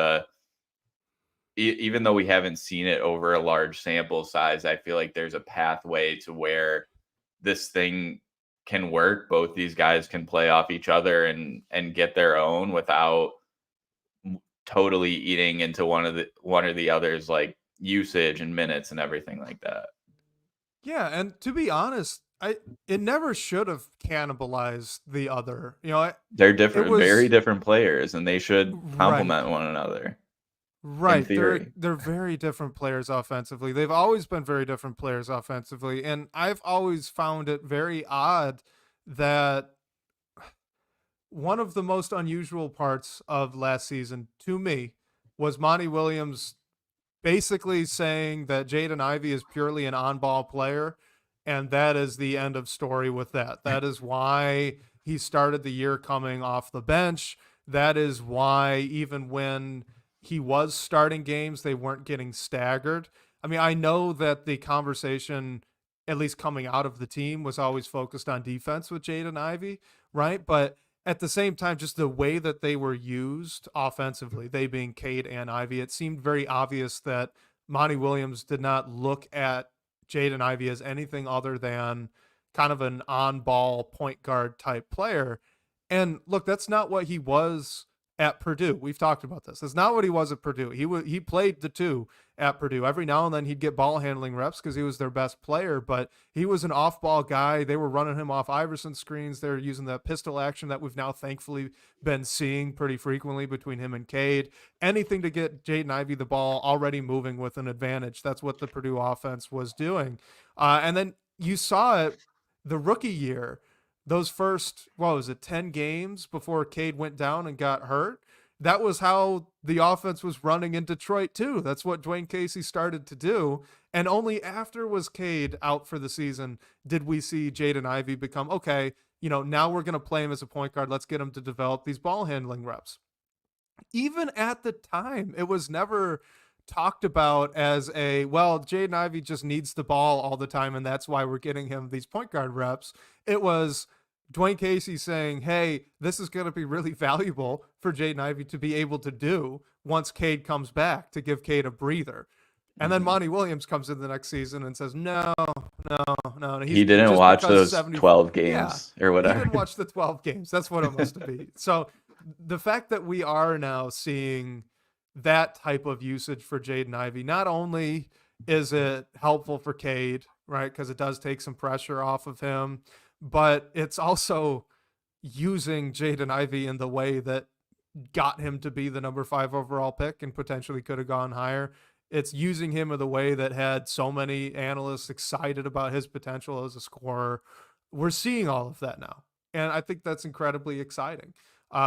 even though we haven't seen it over a large sample size, I feel like there's a pathway to where this thing can work. Both these guys can play off each other and get their own without totally eating into one or the other's like usage and minutes and everything like that. Yeah, and to be honest, it never should have cannibalized the other. They're different, very different players, and they should complement one another. Right. They're very different players offensively. They've always been very different players offensively. And I've always found it very odd that one of the most unusual parts of last season to me was Monty Williams basically saying that Jaden Ivey is purely an on-ball player. And that is the end of story with that. That is why he started the year coming off the bench. That is why even when he was starting games, they weren't getting staggered. I mean, I know that the conversation, at least coming out of the team, was always focused on defense with Jaden Ivey, right? But at the same time, just the way that they were used offensively, they being Cade and Ivey, it seemed very obvious that Monty Williams did not look at Jaden Ivey as anything other than kind of an on-ball point guard type player. And look, that's not what he was at Purdue. We've talked about this. That's not what he was at Purdue. He played the 2 at Purdue. Every now and then he'd get ball handling reps because he was their best player, but he was an off-ball guy. They were running him off Iverson screens. They're using that pistol action that we've now thankfully been seeing pretty frequently between him and Cade. Anything to get Jaden Ivey the ball already moving with an advantage. That's what the Purdue offense was doing. And then you saw it the rookie year. Those first, 10 games before Cade went down and got hurt? That was how the offense was running in Detroit too. That's what Dwayne Casey started to do. And only after was Cade out for the season did we see Jaden Ivey become, okay, now we're going to play him as a point guard. Let's get him to develop these ball handling reps. Even at the time, it was never talked about as Jaden Ivey just needs the ball all the time, and that's why we're getting him these point guard reps. It was Dwayne Casey saying, hey, this is going to be really valuable for Jaden Ivey to be able to do once Cade comes back, to give Cade a breather. And then Monty Williams comes in the next season and says, no. He didn't just watch because those 74 12 Yeah, games or he whatever. didn't watch the 12 games. That's what it must be. So the fact that we are now seeing that type of usage for Jaden Ivey, not only is it helpful for Cade, right? Because it does take some pressure off of him, but it's also using Jaden Ivey in the way that got him to be the number 5 overall pick and potentially could have gone higher. It's using him in the way that had so many analysts excited about his potential as a scorer. We're seeing all of that now, and I think that's incredibly exciting.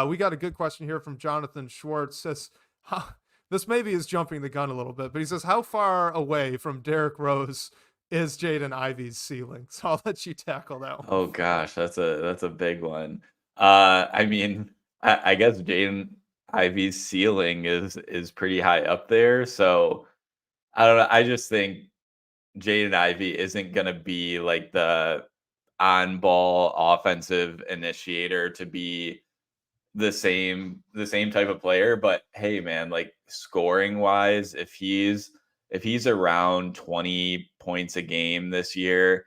We got a good question here from Jonathan Schwartz. Says, this maybe is jumping the gun a little bit, but he says, how far away from Derrick Rose is Jaden Ivey's ceiling? So I'll let you tackle that one. Oh gosh, that's a big one. I mean, I guess Jaden Ivey's ceiling is pretty high up there. So I don't know. I just think Jaden Ivey isn't gonna be like the on-ball offensive initiator to be the same type of player. But hey, man, like scoring wise, if he's around 20 points a game this year,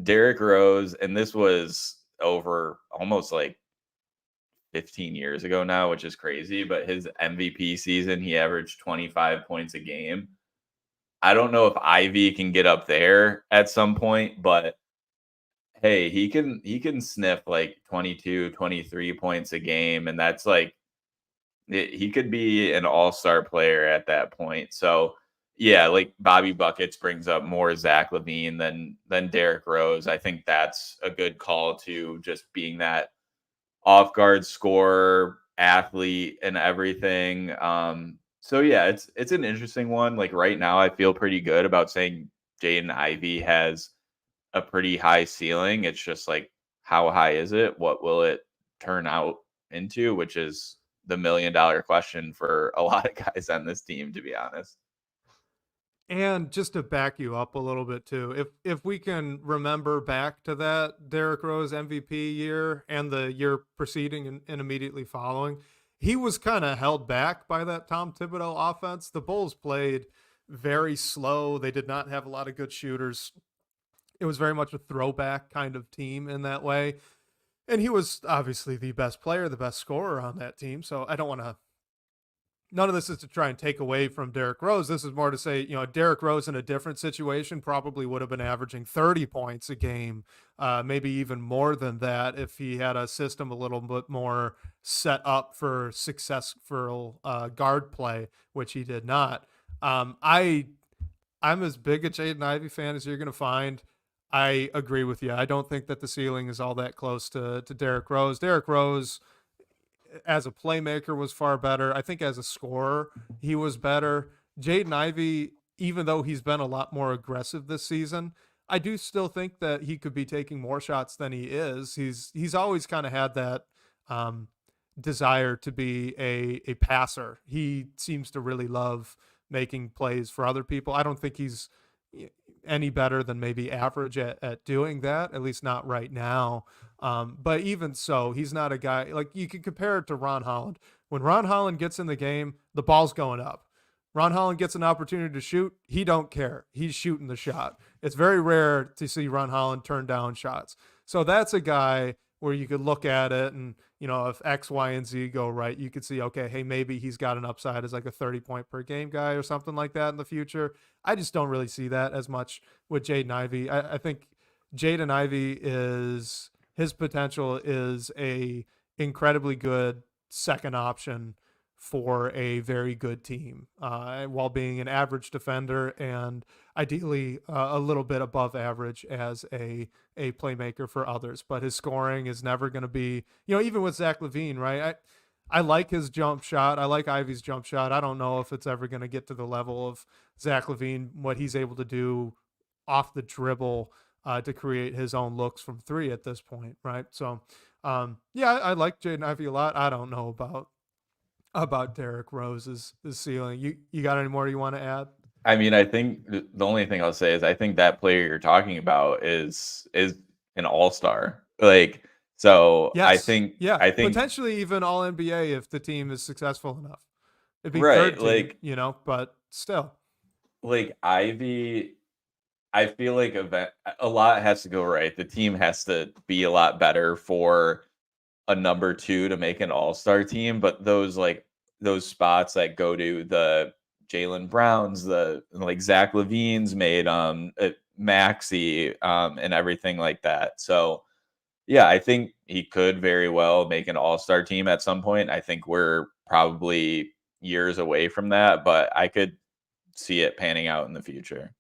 Derrick Rose, and this was over almost like 15 years ago now, which is crazy, but his MVP season, he averaged 25 points a game. I don't know if Ivy can get up there at some point, but hey, he can sniff like 22, 23 points a game, and that's like he could be an all-star player at that point. So yeah, like Bobby Buckets brings up more Zach LaVine than Derrick Rose. I think that's a good call to just being that off-guard scorer, athlete, and everything. So yeah, it's an interesting one. Like right now, I feel pretty good about saying Jaden Ivey has a pretty high ceiling. It's just like, how high is it? What will it turn out into? Which is the $1 million question for a lot of guys on this team, to be honest. And just to back you up a little bit too, if we can remember back to that Derrick Rose MVP year and the year preceding and immediately following, he was kind of held back by that Tom Thibodeau offense. The Bulls played very slow. They did not have a lot of good shooters. It was very much a throwback kind of team in that way. And he was obviously the best player, the best scorer on that team. So I don't want to, none of this is to try and take away from Derrick Rose. This is more to say, Derrick Rose in a different situation probably would have been averaging 30 points a game, maybe even more than that if he had a system a little bit more set up for successful guard play, which he did not. I'm as big a Jaden Ivey fan as you're going to find. I agree with you. I don't think that the ceiling is all that close to Derrick Rose. Derrick Rose, as a playmaker, was far better. I think as a scorer, he was better. Jaden Ivey, even though he's been a lot more aggressive this season, I do still think that he could be taking more shots than he is. He's always kind of had that desire to be a passer. He seems to really love making plays for other people. I don't think he's any better than maybe average at doing that, at least not right now. But even so, he's not a guy like you can compare it to Ron Holland. When Ron Holland gets in the game, the ball's going up. Ron Holland gets an opportunity to shoot. He don't care. He's shooting the shot. It's very rare to see Ron Holland turn down shots. So that's a guy where you could look at it and, if X, Y, and Z go right, you could see, okay, hey, maybe he's got an upside as like a 30-point per game guy or something like that in the future. I just don't really see that as much with Jaden Ivey. I think Jaden Ivey his potential is a incredibly good second option for a very good team, while being an average defender and ideally a little bit above average as a playmaker for others. But his scoring is never going to be, even with Zach LaVine, right? I like his jump shot. I like Ivey's jump shot. I don't know if it's ever going to get to the level of Zach LaVine, what he's able to do off the dribble to create his own looks from three at this point, right? So, I like Jaden Ivey a lot. I don't know about Derrick Rose's ceiling. You got any more you want to add? I mean, I think the only thing I'll say is I think that player you're talking about is an all-star. Like, so yes. I think potentially even all NBA if the team is successful enough. It'd be right, third team, but still. like Ivy, I feel like a lot has to go right. The team has to be a lot better for a number 2 to make an all-star team, but those spots that go to the Jaylen Browns, the like Zach Levine's made, Maxey, and everything like that. So yeah, I think he could very well make an all-star team at some point. I think we're probably years away from that, but I could see it panning out in the future.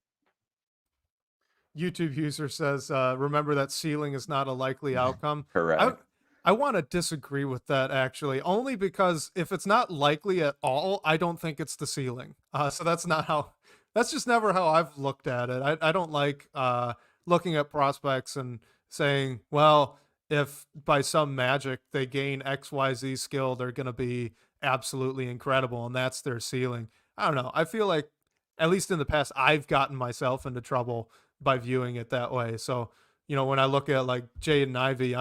YouTube user says, "Remember that ceiling is not a likely outcome." I Correct. I want to disagree with that actually, only because if it's not likely at all, I don't think it's the ceiling. So that's not how. That's just never how I've looked at it. I don't like looking at prospects and saying, well, if by some magic they gain XYZ skill, they're going to be absolutely incredible, and that's their ceiling. I don't know. I feel like, at least in the past, I've gotten myself into trouble by viewing it that way. So, when I look at like Jaden Ivey,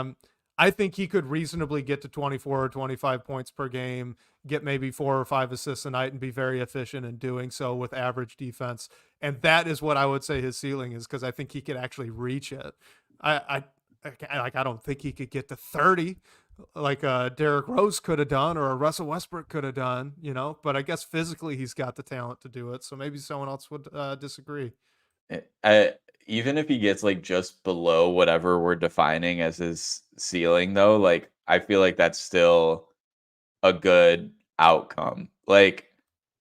I think he could reasonably get to 24 or 25 points per game, get maybe 4 or 5 assists a night, and be very efficient in doing so with average defense. And that is what I would say his ceiling is, because I think he could actually reach it. I don't think he could get to 30 like Derrick Rose could have done, or a Russell Westbrook could have done, but I guess physically he's got the talent to do it. So maybe someone else would disagree. Even if he gets like just below whatever we're defining as his ceiling, though, like I feel like that's still a good outcome. Like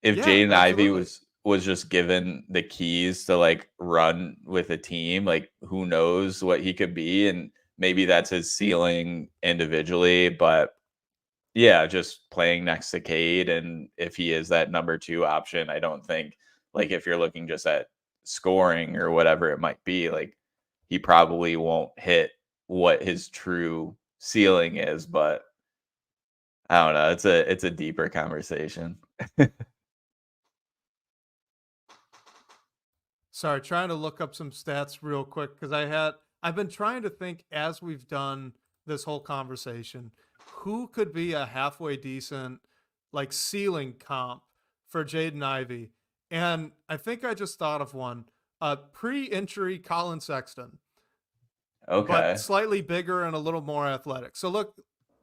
if Yeah, Jaden Ivey absolutely. was just given the keys to like run with a team, like who knows what he could be, and maybe that's his ceiling individually, but yeah, just playing next to Cade, and if he is that number 2 option, I don't think, like, if you're looking just at scoring or whatever it might be, like, he probably won't hit what his true ceiling is, but I don't know, it's a deeper conversation. Sorry, trying to look up some stats real quick, because I've been trying to think as we've done this whole conversation, who could be a halfway decent like ceiling comp for Jaden Ivey. And I think I just thought of one. Pre-injury Colin Sexton, but Okay. slightly bigger and a little more athletic. So look,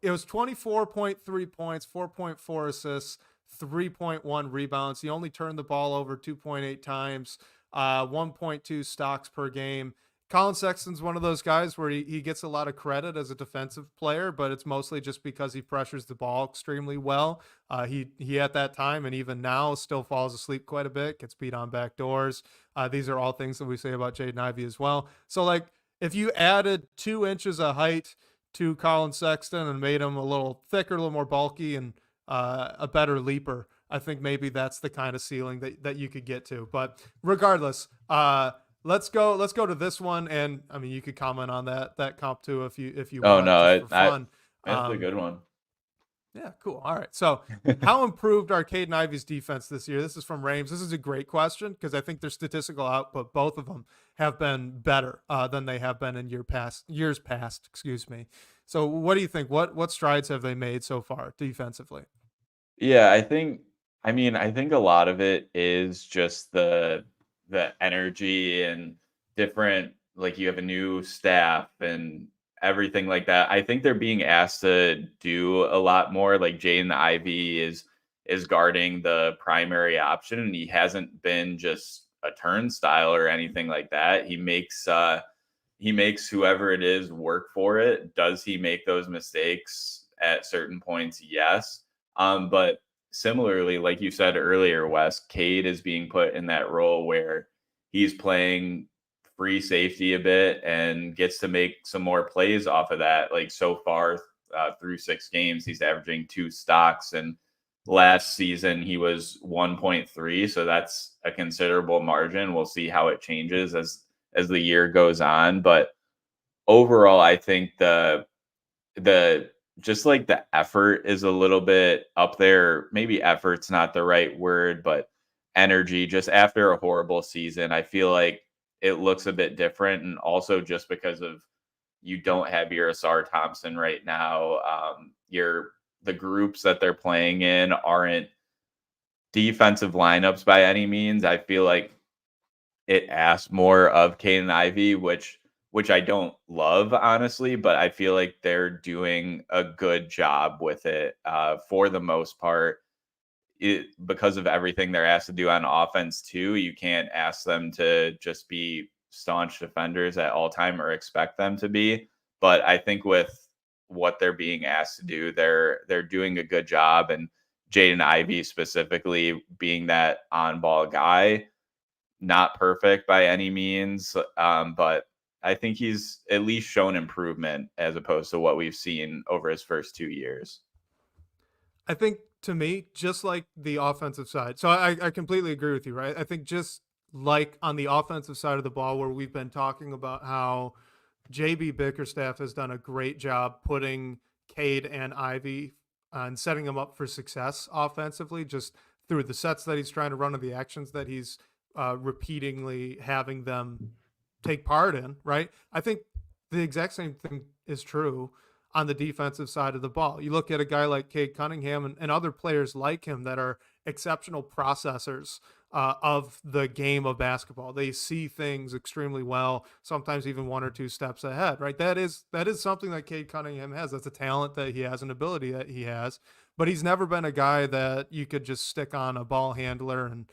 it was 24.3 points, 4.4 assists, 3.1 rebounds. He only turned the ball over 2.8 times, 1.2 stocks per game. Colin Sexton's one of those guys where he gets a lot of credit as a defensive player, but it's mostly just because he pressures the ball extremely well. He at that time and even now still falls asleep quite a bit, gets beat on back doors. These are all things that we say about Jaden Ivey as well. So like, if you added 2 inches of height to Colin Sexton and made him a little thicker, a little more bulky, and a better leaper, I think maybe that's the kind of ceiling that you could get to. But regardless, let's go to this one, and I mean you could comment on that comp too if you Oh, want, just no, for fun. that's a Um, good one. yeah, cool. All right. So, how improved Arcade and Ivy's defense this year? This is from Rames. This is a great question because I think their statistical output, both of them, have been better than they have been in years past. Excuse me. So, what do you think? What strides have they made so far defensively? Yeah, I think a lot of it is just the energy and different, like you have a new staff and everything like that. I think they're being asked to do a lot more. Like Jaden Ivey is guarding the primary option, and he hasn't been just a turnstile or anything like that. He makes whoever it is work for it. Does he make those mistakes at certain points? Yes. But similarly, like you said earlier, Wes, Cade is being put in that role where he's playing free safety a bit and gets to make some more plays off of that. Like so far through 6 games, he's averaging 2 stocks, and last season he was 1.3. So that's a considerable margin. We'll see how it changes as the year goes on. But overall, I think the just like the effort is a little bit up there. Maybe effort's not the right word, but energy just after a horrible season. I feel like it looks a bit different. And also just because of you don't have your Asar Thompson right now. The groups that they're playing in aren't defensive lineups by any means. I feel like it asks more of Caden Ivey, which I don't love, honestly, but I feel like they're doing a good job with it for the most part. Because of everything they're asked to do on offense too, you can't ask them to just be staunch defenders at all time or expect them to be. But I think with what they're being asked to do, they're doing a good job. And Jaden Ivey specifically being that on ball guy, not perfect by any means, but I think he's at least shown improvement as opposed to what we've seen over his first 2 years. I think to me, just like the offensive side, so I completely agree with you, right? I think just like on the offensive side of the ball, where we've been talking about how JB Bickerstaff has done a great job putting Cade and Ivy and setting them up for success offensively, just through the sets that he's trying to run and the actions that he's repeatedly having them take part in, right? I think the exact same thing is true on the defensive side of the ball. You look at a guy like Cade Cunningham and other players like him that are exceptional processors of the game of basketball. They see things extremely well, sometimes even one or two steps ahead, right? That is something that Cade Cunningham has. That's a talent that he has, an ability that he has, but he's never been a guy that you could just stick on a ball handler and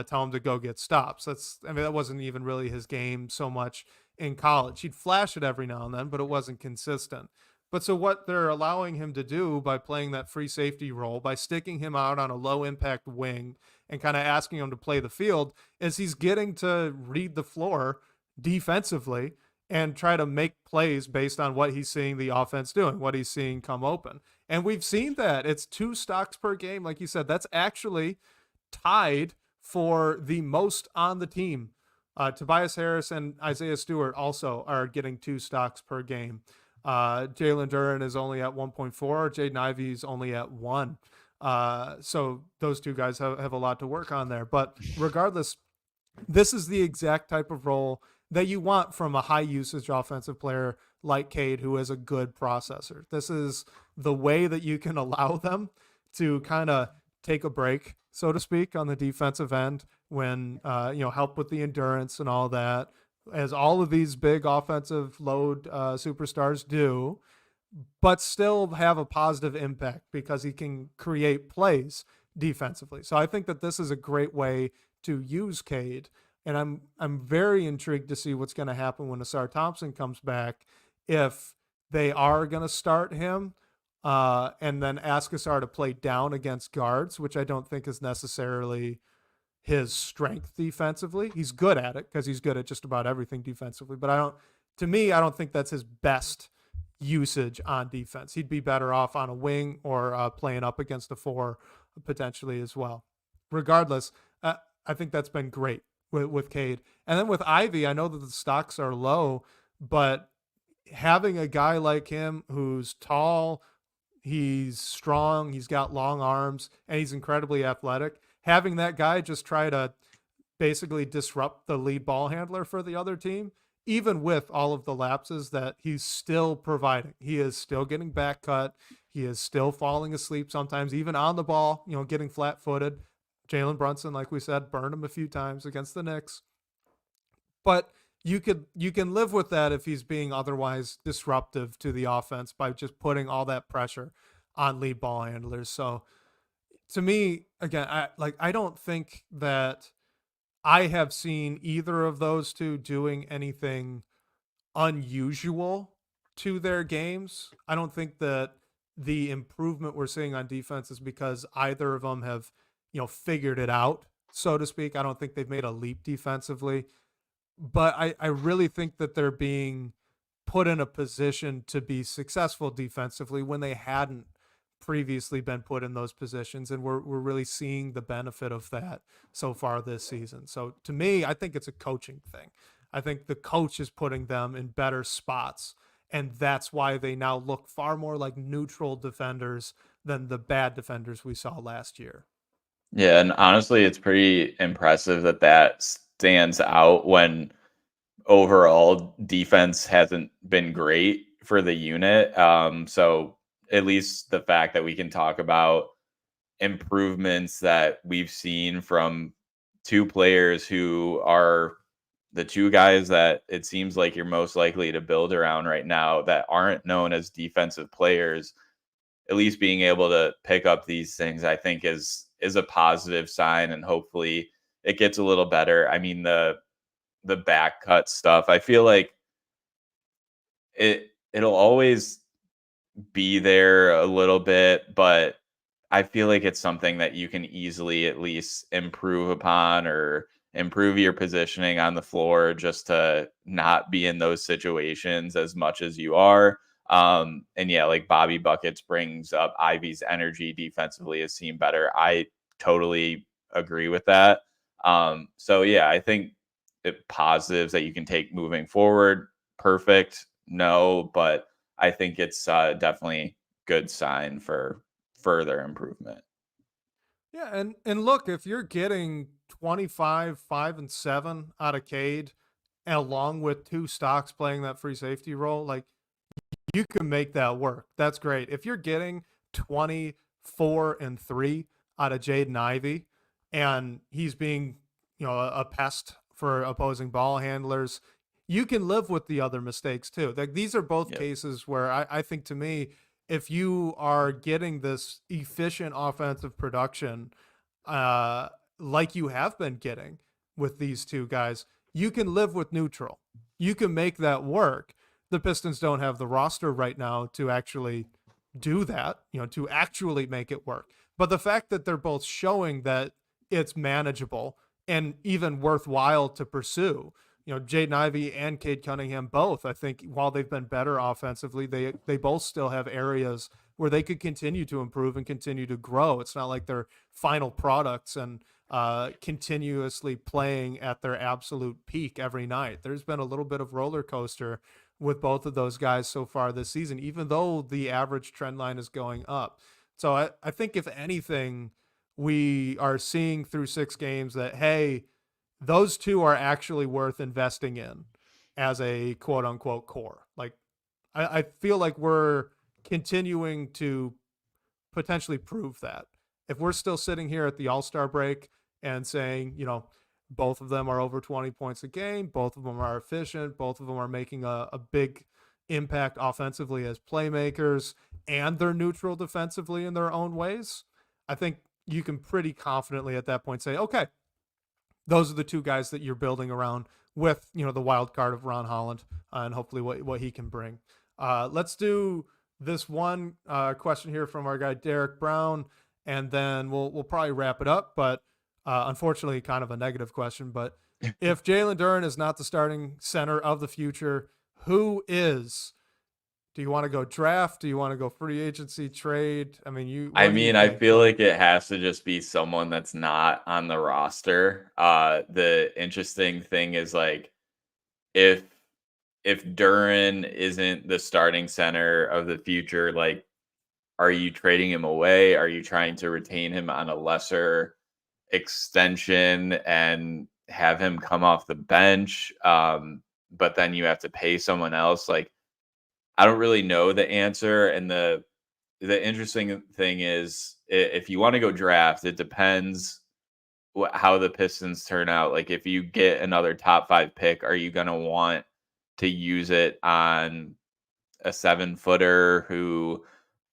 tell him to go get stops. That wasn't even really his game so much in college. He'd flash it every now and then, but it wasn't consistent. But so what they're allowing him to do by playing that free safety role, by sticking him out on a low impact wing and kind of asking him to play the field, is he's getting to read the floor defensively and try to make plays based on what he's seeing the offense doing, what he's seeing come open. And we've seen that. It's 2 stocks per game. Like you said, that's actually tied for the most on the team. Tobias Harris and Isaiah Stewart also are getting 2 stocks per game. Jalen Duren is only at 1.4. Jaden Ivey is only at 1. So those 2 guys have a lot to work on there. But regardless, this is the exact type of role that you want from a high usage offensive player like Cade, who is a good processor. This is the way that you can allow them to kind of take a break, so to speak, on the defensive end when, help with the endurance and all that, as all of these big offensive load superstars do, but still have a positive impact because he can create plays defensively. So I think that this is a great way to use Cade, and I'm very intrigued to see what's going to happen when Asar Thompson comes back, if they are going to start him and then ask Asar to play down against guards, which I don't think is necessarily his strength defensively. He's good at it because he's good at just about everything defensively, but I don't think that's his best usage on defense. He'd be better off on a wing or playing up against a 4 potentially as well. Regardless, I think that's been great with Cade. And then with Ivy, I know that the stocks are low, but having a guy like him who's tall, he's strong, he's got long arms, and he's incredibly athletic, having that guy just try to basically disrupt the lead ball handler for the other team, even with all of the lapses that he's still providing. He is still getting back cut. He is still falling asleep sometimes, even on the ball, getting flat-footed. Jalen Brunson, like we said, burned him a few times against the Knicks. But you can live with that if he's being otherwise disruptive to the offense by just putting all that pressure on lead ball handlers. So to me, again, I don't think that I have seen either of those 2 doing anything unusual to their games. I don't think that the improvement we're seeing on defense is because either of them have, figured it out, so to speak. I don't think they've made a leap defensively, but I really think that they're being put in a position to be successful defensively when they hadn't previously been put in those positions, and we're really seeing the benefit of that so far this season. So to me, I think it's a coaching thing. I think the coach is putting them in better spots, and that's why they now look far more like neutral defenders than the bad defenders we saw last year. Yeah, and honestly, it's pretty impressive that stands out when overall defense hasn't been great for the unit. So at least the fact that we can talk about improvements that we've seen from 2 players who are the two guys that it seems like you're most likely to build around right now that aren't known as defensive players, at least being able to pick up these things, I think is a positive sign, and hopefully it gets a little better. I mean, the back cut stuff, I feel like it'll always be there a little bit, but I feel like it's something that you can easily at least improve upon or improve your positioning on the floor just to not be in those situations as much as you are. And yeah, like Bobby Buckets brings up Ivy's energy defensively has seemed better. I totally agree with that. So yeah, I think positives that you can take moving forward. Perfect. No, but I think it's definitely good sign for further improvement. Yeah, and look, if you're getting 25, 5 and 7 out of Cade, and along with two stocks playing that free safety role, like you can make that work. That's great. If you're getting 24 and 3 out of Jaden Ivey and he's being, a pest for opposing ball handlers, you can live with the other mistakes too. Like these are both cases where I think to me, if you are getting this efficient offensive production, like you have been getting with these two guys, you can live with neutral. You can make that work. The Pistons don't have the roster right now to actually do that, to actually make it work. But the fact that they're both showing that it's manageable and even worthwhile to pursue, Jaden Ivey and Cade Cunningham both, I think while they've been better offensively, they both still have areas where they could continue to improve and continue to grow. It's not like they're final products and continuously playing at their absolute peak every night. There's been a little bit of roller coaster with both of those guys so far this season, even though the average trend line is going up. So I think if anything, we are seeing through 6 games that, hey, those two are actually worth investing in as a quote unquote core. Like I feel like we're continuing to potentially prove that. If we're still sitting here at the All-Star break and saying, both of them are over 20 points a game, both of them are efficient, both of them are making a big impact offensively as playmakers, and they're neutral defensively in their own ways, I think you can pretty confidently at that point say, okay, those are the two guys that you're building around with, the wild card of Ron Holland and hopefully what he can bring. Let's do this one question here from our guy, Derek Brown, and then we'll probably wrap it up. But unfortunately, kind of a negative question. But if Jalen Duren is not the starting center of the future, who is? Do you want to go draft? Do you want to go free agency, trade? I mean, I feel like it has to just be someone that's not on the roster. The interesting thing is like if Duren isn't the starting center of the future, like are you trading him away? Are you trying to retain him on a lesser extension and have him come off the bench? But then you have to pay someone else. Like I don't really know the answer. And the interesting thing is if you want to go draft, it depends how the Pistons turn out. Like if you get another top 5 pick, are you going to want to use it on a 7-footer who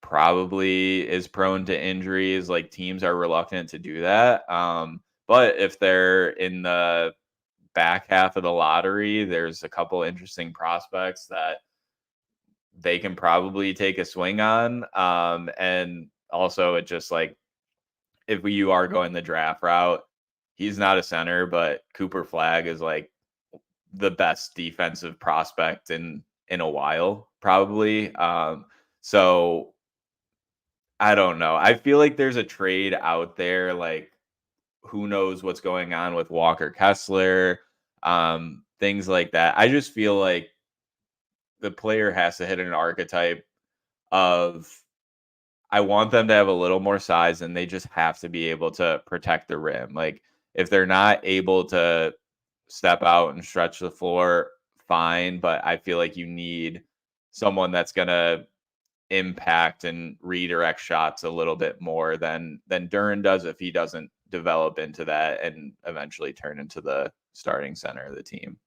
probably is prone to injuries? Like teams are reluctant to do that. But if they're in the back half of the lottery, there's a couple interesting prospects that they can probably take a swing on. And also it just like, if you are going the draft route, he's not a center, but Cooper Flagg is like the best defensive prospect in a while, probably. So I don't know. I feel like there's a trade out there. Like who knows what's going on with Walker Kessler, things like that. I just feel like the player has to hit an archetype of I want them to have a little more size and they just have to be able to protect the rim. Like if they're not able to step out and stretch the floor, fine. But I feel like you need someone that's going to impact and redirect shots a little bit more than Duren does if he doesn't develop into that and eventually turn into the starting center of the team.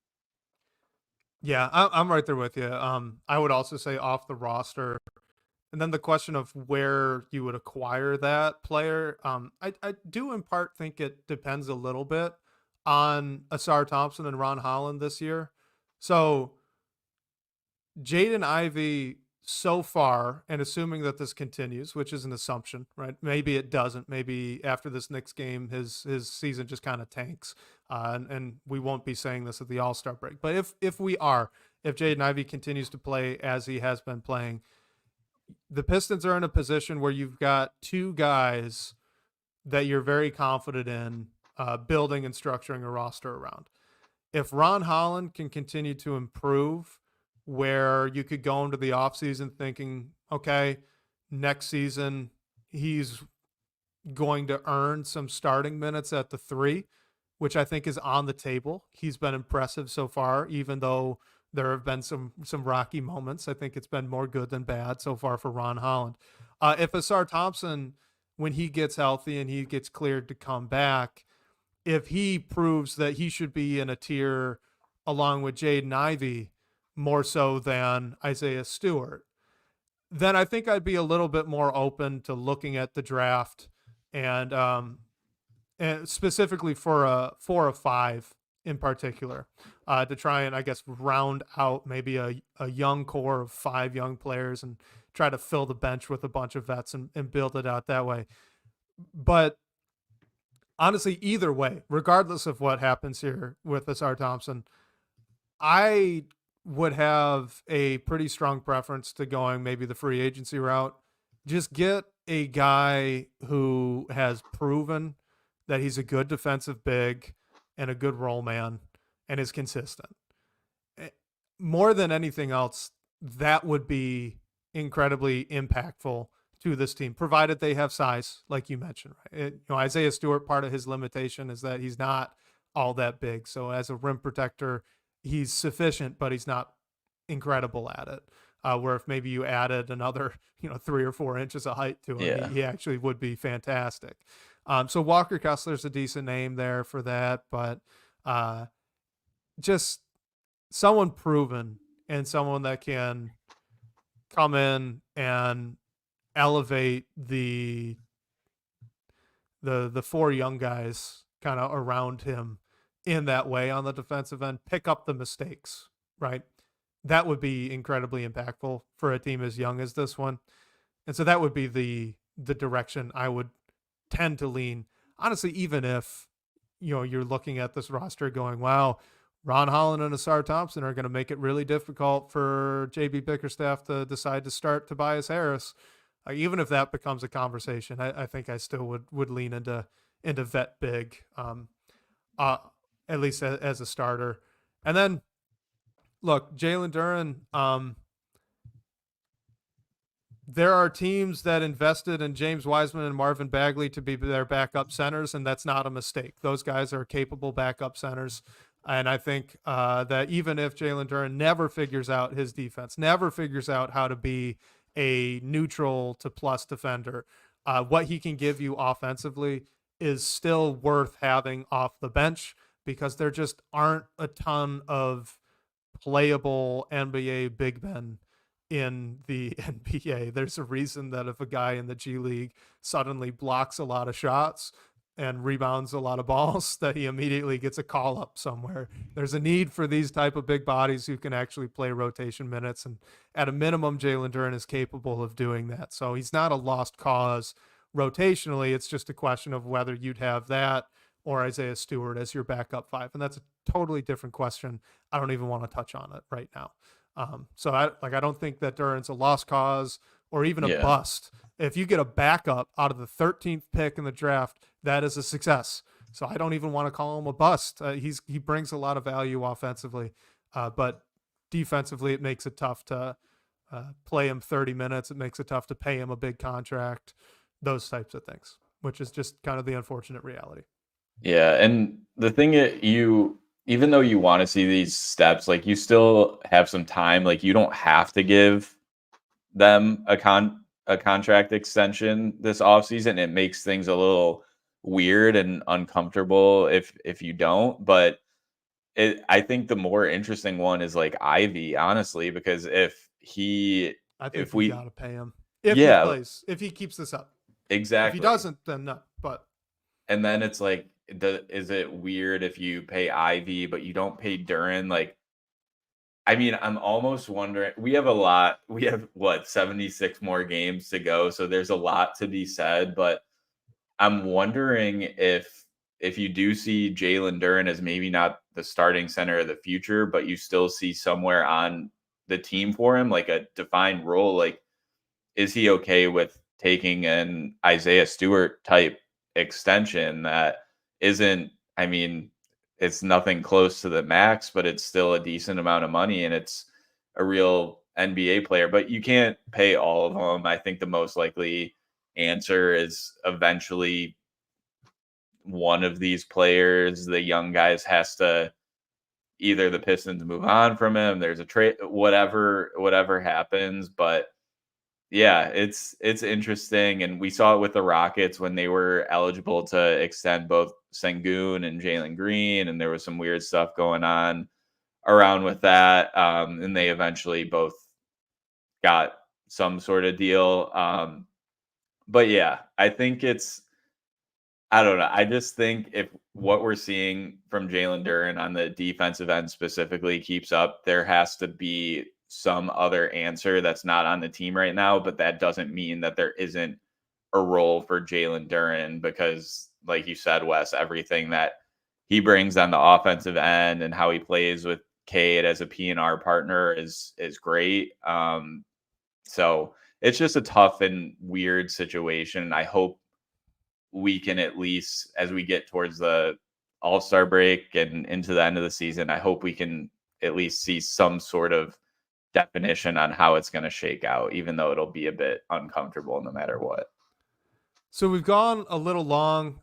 Yeah, I'm right there with you. I would also say off the roster. And then the question of where you would acquire that player, I do in part think it depends a little bit on Asar Thompson and Ron Holland this year. So Jaden Ivey so far, and assuming that this continues, which is an assumption, right? Maybe it doesn't. Maybe after this next game, his season just kind of tanks, and we won't be saying this at the All-Star break. But if Jaden Ivey continues to play as he has been playing, the Pistons are in a position where you've got two guys that you're very confident in building and structuring a roster around. If Ron Holland can continue to improve, where you could go into the offseason thinking, okay, next season he's going to earn some starting minutes at the 3, which I think is on the table. He's been impressive so far, even though there have been some rocky moments. I think it's been more good than bad so far for Ron Holland. If Asar Thompson, when he gets healthy and he gets cleared to come back, if he proves that he should be in a tier along with Jaden Ivey more so than Isaiah Stewart, then I think I'd be a little bit more open to looking at the draft and specifically for a 4 or 5 in particular, to try and, I guess, round out maybe a young core of 5 young players and try to fill the bench with a bunch of vets and build it out that way. But honestly, either way, regardless of what happens here with Asar Thompson, I would have a pretty strong preference to going maybe the free agency route. Just get a guy who has proven that he's a good defensive big and a good role man and is consistent. More than anything else, that would be incredibly impactful to this team, provided they have size, like you mentioned. Right? Isaiah Stewart, part of his limitation is that he's not all that big. So as a rim protector, he's sufficient, but he's not incredible at it. Where if maybe you added another, 3 or 4 inches of height to him, he actually would be fantastic. So Walker Kessler's a decent name there for that, but just someone proven and someone that can come in and elevate the 4 young guys kind of around him in that way on the defensive end, pick up the mistakes, right? That would be incredibly impactful for a team as young as this one. And so that would be the direction I would tend to lean. Honestly, even if, you're looking at this roster going, wow, Ron Holland and Asar Thompson are going to make it really difficult for JB Bickerstaff to decide to start Tobias Harris. Even if that becomes a conversation, I think I still would lean into vet big, at least as a starter. And then, look, Jalen Duren, there are teams that invested in James Wiseman and Marvin Bagley to be their backup centers, and that's not a mistake. Those guys are capable backup centers. And I think that even if Jalen Duren never figures out his defense, never figures out how to be a neutral to plus defender, what he can give you offensively is still worth having off the bench, because there just aren't a ton of playable NBA big men in the NBA. There's a reason that if a guy in the G League suddenly blocks a lot of shots and rebounds a lot of balls, that he immediately gets a call up somewhere. There's a need for these type of big bodies who can actually play rotation minutes. And at a minimum, Jalen Duren is capable of doing that. So he's not a lost cause rotationally. It's just a question of whether you'd have that or Isaiah Stewart as your backup 5. And that's a totally different question. I don't even want to touch on it right now. So I don't think that Duren's a lost cause or even a bust. If you get a backup out of the 13th pick in the draft, that is a success. So I don't even want to call him a bust. He brings a lot of value offensively, but defensively it makes it tough to play him 30 minutes. It makes it tough to pay him a big contract, those types of things, which is just kind of the unfortunate reality. Yeah, and the thing even though you want to see these steps, like you still have some time. Like you don't have to give them a contract extension this offseason. It makes things a little weird and uncomfortable if you don't. But I think the more interesting one is like Ivy, honestly, because I think if we we, got to pay him if he yeah, plays, if he keeps this up. If he exactly. doesn't, then no. But And then it's like, is it weird if you pay Ivy, but you don't pay Duran? Like, I mean, I'm almost wondering. We have what, 76 more games to go. So there's a lot to be said, but I'm wondering if you do see Jalen Duren as maybe not the starting center of the future, but you still see somewhere on the team for him, like a defined role, like is he okay with taking an Isaiah Stewart type extension that isn't, I mean, it's nothing close to the max, but it's still a decent amount of money and it's a real NBA player, but you can't pay all of them. I think the most likely answer is eventually one of these players, the young guys, has to either the Pistons move on from him, there's a trade, whatever happens, but yeah, it's interesting, and we saw it with the Rockets when they were eligible to extend both Sengun and Jalen Green, and there was some weird stuff going on around with that, and they eventually both got some sort of deal. But yeah, I don't know. I just think if what we're seeing from Jalen Duren on the defensive end specifically keeps up, there has to be some other answer that's not on the team right now. But that doesn't mean that there isn't a role for Jalen Duren because, like you said, Wes, everything that he brings on the offensive end and how he plays with Cade as a P&R partner is great. So it's just a tough and weird situation. I hope we can at least, as we get towards the All-Star break and into the end of the season, I hope we can at least see some sort of definition on how it's going to shake out, even though it'll be a bit uncomfortable no matter what. so we've gone a little long.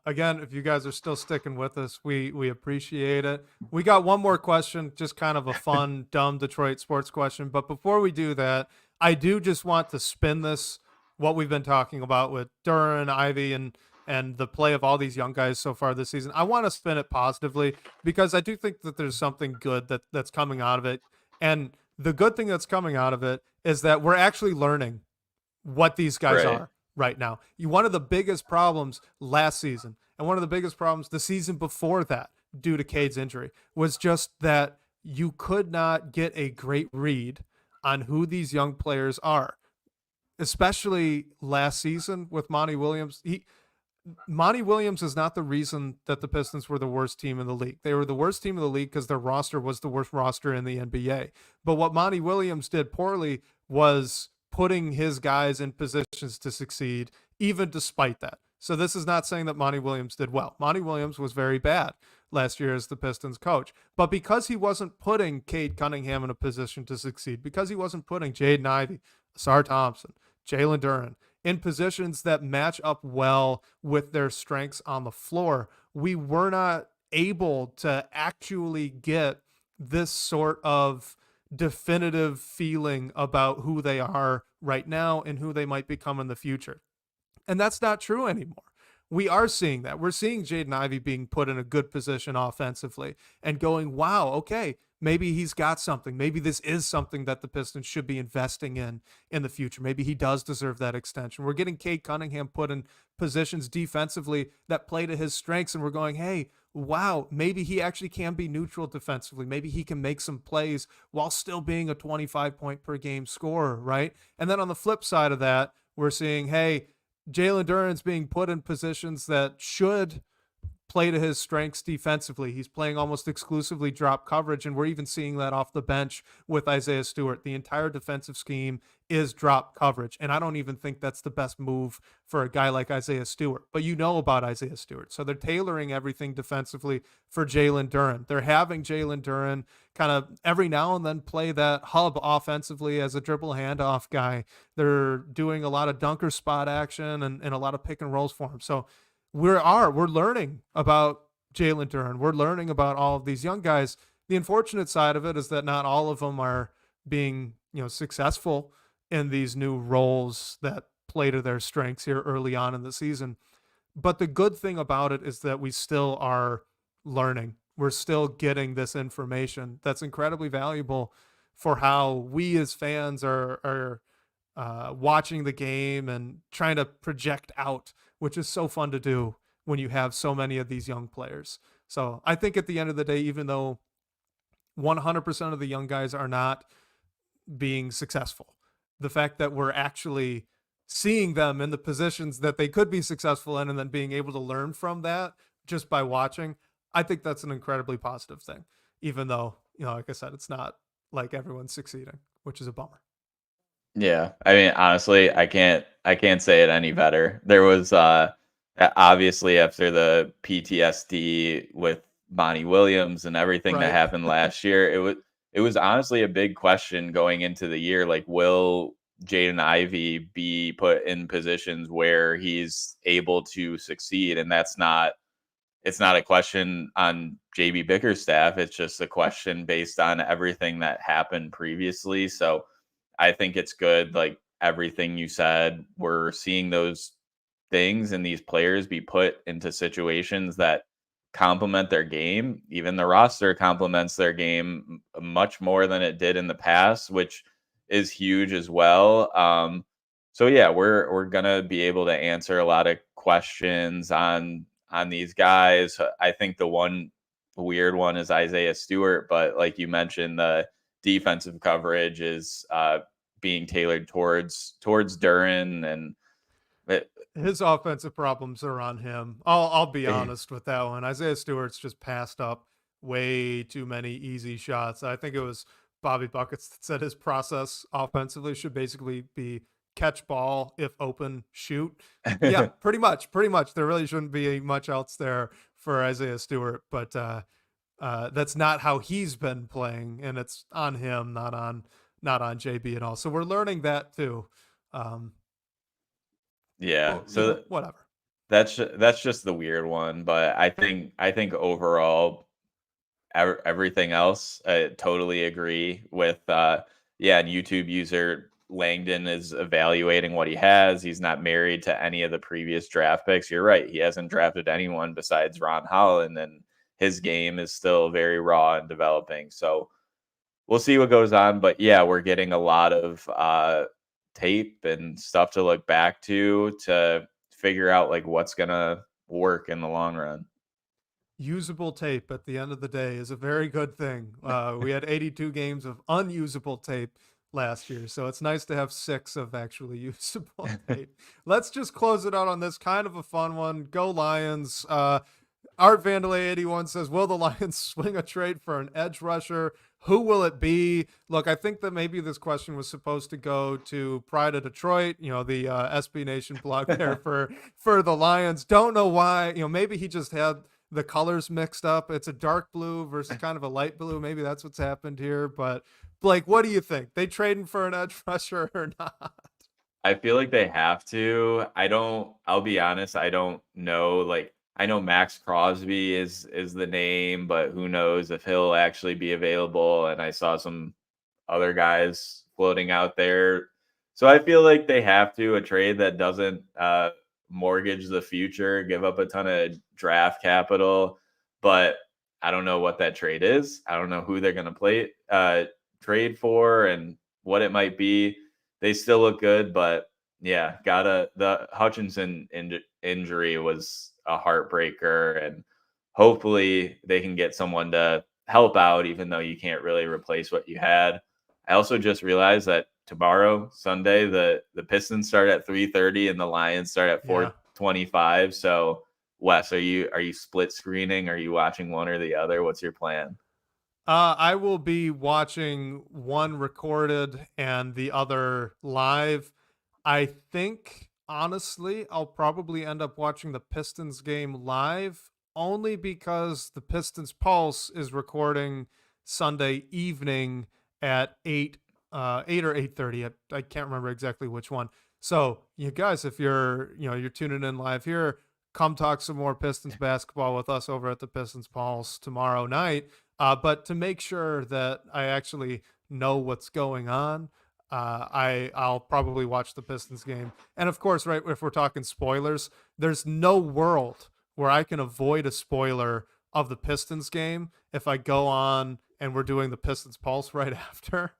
Again, if you guys are still sticking with us, we appreciate it. We got one more question, just kind of a fun, dumb Detroit sports question. But before we do that, I do just want to spin this, what we've been talking about with Duran, Ivy, and the play of all these young guys so far this season. I want to spin it positively because I do think that there's something good that's coming out of it. And the good thing that's coming out of it is that we're actually learning what these guys Right. are right now. One of the biggest problems last season and one of the biggest problems the season before that due to Cade's injury was just that you could not get a great read on who these young players are, especially last season with Monty Williams. Monty Williams is not the reason that the Pistons were the worst team in the league. They were the worst team in the league because their roster was the worst roster in the NBA. But what Monty Williams did poorly was putting his guys in positions to succeed, even despite that. So this is not saying that Monty Williams did well. Monty Williams was very bad last year as the Pistons coach. But because he wasn't putting Cade Cunningham in a position to succeed, because he wasn't putting Jaden Ivey, Asar Thompson, Jalen Duren in positions that match up well with their strengths on the floor, we were not able to actually get this sort of definitive feeling about who they are right now and who they might become in the future. And that's not true anymore. We are seeing that. We're seeing Jaden Ivey being put in a good position offensively and going, wow, okay, maybe he's got something. Maybe this is something that the Pistons should be investing in the future. Maybe he does deserve that extension. We're getting Cade Cunningham put in positions defensively that play to his strengths, and we're going, hey, wow, maybe he actually can be neutral defensively. Maybe he can make some plays while still being a 25-point per game scorer, right? And then on the flip side of that, we're seeing, hey, Jalen Duren's being put in positions that should play to his strengths defensively. He's playing almost exclusively drop coverage, and we're even seeing that off the bench with Isaiah Stewart. The entire defensive scheme is drop coverage, and I don't even think that's the best move for a guy like Isaiah Stewart. But you know about Isaiah Stewart. So they're tailoring everything defensively for Jalen Duren. They're having Jalen Duren kind of every now and then play that hub offensively as a dribble handoff guy. They're doing a lot of dunker spot action and a lot of pick and rolls for him. So we're learning about Jalen Duren. We're learning about all of these young guys. The unfortunate side of it is that not all of them are being, successful in these new roles that play to their strengths here early on in the season. But the good thing about it is that we still are learning we're still getting this information that's incredibly valuable for how we as fans are watching the game and trying to project out, which is so fun to do when you have so many of these young players. So I think at the end of the day, even though 100% of the young guys are not being successful, the fact that we're actually seeing them in the positions that they could be successful in and then being able to learn from that just by watching, I think that's an incredibly positive thing, even though, like I said, it's not like everyone's succeeding, which is a bummer. Yeah. I mean, honestly, I can't say it any better. There was obviously after the PTSD with Bonnie Williams and everything that Right. happened last year, it was honestly a big question going into the year. Like, will Jaden Ivey be put in positions where he's able to succeed? And it's not a question on JB Bickerstaff. It's just a question based on everything that happened previously. So I think it's good. Like everything you said, we're seeing those things and these players be put into situations that complement their game. Even the roster complements their game much more than it did in the past, which is huge as well. So yeah, we're gonna be able to answer a lot of questions on these guys. I think the one weird one is Isaiah Stewart, but like you mentioned, the defensive coverage is being tailored towards Duran, and it, His offensive problems are on him. I'll be honest with that one. Isaiah Stewart's just passed up way too many easy shots. I think it was Bobby Buckets that said his process offensively should basically be catch ball, if open, shoot. Yeah, pretty much. There really shouldn't be much else there for Isaiah Stewart, but that's not how he's been playing, and it's on him, not on JB at all. So we're learning that too. yeah. Well, So whatever. that's just the weird one, but I think overall everything else, I totally agree with. Yeah, and YouTube user Langdon is evaluating what he has. He's not married to any of the previous draft picks. You're right. He hasn't drafted anyone besides Ron Holland, and his game is still very raw and developing. So we'll see what goes on. But yeah, we're getting a lot of tape and stuff to look back to figure out like what's gonna work in the long run. Usable tape at the end of the day is a very good thing. We had 82 games of unusable tape last year, so it's nice to have 6 of actually usable tape. Let's just close it out on this kind of a fun one. Go Lions. Art Vandalay 81 says, will the Lions swing a trade for an edge rusher? Who will it be? Look, I think that maybe this question was supposed to go to Pride of Detroit, the SB Nation blog there for the Lions. Don't know why. Maybe he just had the colors mixed up. It's a dark blue versus kind of a light blue. Maybe that's what's happened here. But Blake, what do you think? They trading for an edge rusher or not? I feel like they have to. I'll be honest, I don't know. Like I know Max Crosby is the name, but who knows if he'll actually be available. And I saw some other guys floating out there. So I feel like they have to, a trade that doesn't mortgage the future, give up a ton of draft capital, but I don't know what that trade is. I don't know who they're going to trade for and what it might be. They still look good, but yeah, the Hutchinson injury was a heartbreaker, and hopefully they can get someone to help out, even though you can't really replace what you had. I also just realized that tomorrow, Sunday, the Pistons start at 3:30 and the Lions start at 4:25. So, Wes, are you split screening? Are you watching one or the other? What's your plan? I will be watching one recorded and the other live. I think, honestly, I'll probably end up watching the Pistons game live only because the Pistons Pulse is recording Sunday evening at 8 or 8:30. I can't remember exactly which one. So you guys, if you're tuning in live here, come talk some more Pistons basketball with us over at the Pistons Pulse tomorrow night. But to make sure that I actually know what's going on, I'll probably watch the Pistons game. And of course, right, if we're talking spoilers, there's no world where I can avoid a spoiler of the Pistons game if I go on and we're doing the Pistons Pulse right after,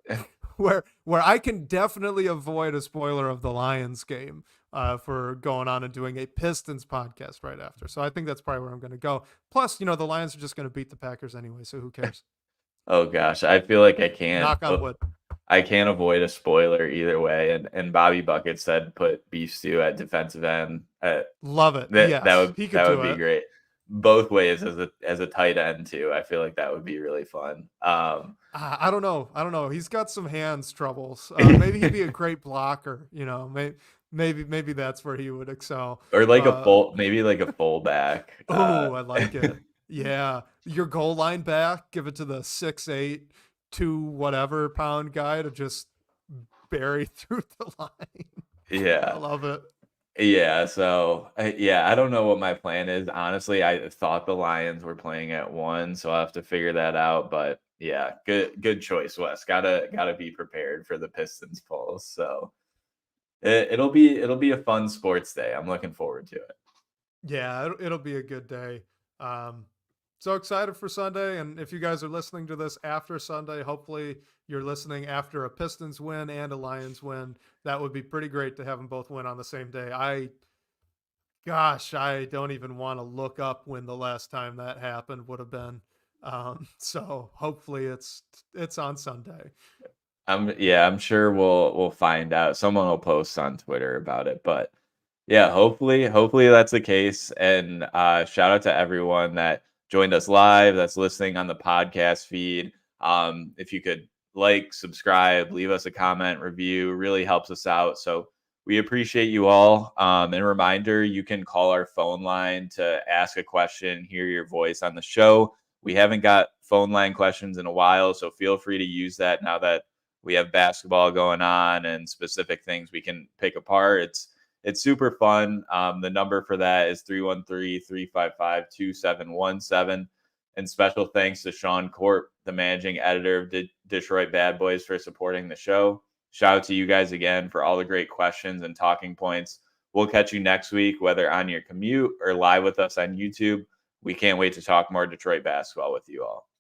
where I can definitely avoid a spoiler of the Lions game for going on and doing a Pistons podcast right after. So I think that's probably where I'm going to go. Plus, the Lions are just going to beat the Packers anyway, so who cares? Oh gosh, I feel like Knock on wood. I can't avoid a spoiler either way. And Bobby Bucket said put beef stew at defensive end. Love it. That would be great. Both ways as a tight end too. I feel like that would be really fun. I don't know. He's got some hands troubles. Maybe he'd be a great blocker. Maybe that's where he would excel. Or like maybe like a fullback. Oh, I like it. Yeah, your goal line back. Give it to the 6'8", 2 whatever pound guy to just bury through the line. Yeah, I love it. Yeah, so I don't know what my plan is. Honestly, I thought the Lions were playing at 1, so I'll have to figure that out. But yeah, good choice, Wes. Gotta be prepared for the Pistons Pulse. So it'll be a fun sports day. I'm looking forward to it. Yeah, it'll be a good day. So excited for Sunday. And if you guys are listening to this after Sunday, hopefully you're listening after a Pistons win and a Lions win. That would be pretty great to have them both win on the same day. I don't even want to look up when the last time that happened would have been. So hopefully it's on Sunday. I'm sure we'll find out. Someone will post on Twitter about it, but yeah, hopefully that's the case. And shout out to everyone that joined us live, that's listening on the podcast feed. If you could subscribe, leave us a comment, review, really helps us out. So we appreciate you all. And a reminder, you can call our phone line to ask a question, hear your voice on the show. We haven't got phone line questions in a while, so feel free to use that now that we have basketball going on and specific things we can pick apart. It's super fun. The number for that is 313-355-2717. And special thanks to Sean Corp, the managing editor of Detroit Bad Boys, for supporting the show. Shout out to you guys again for all the great questions and talking points. We'll catch you next week, whether on your commute or live with us on YouTube. We can't wait to talk more Detroit basketball with you all.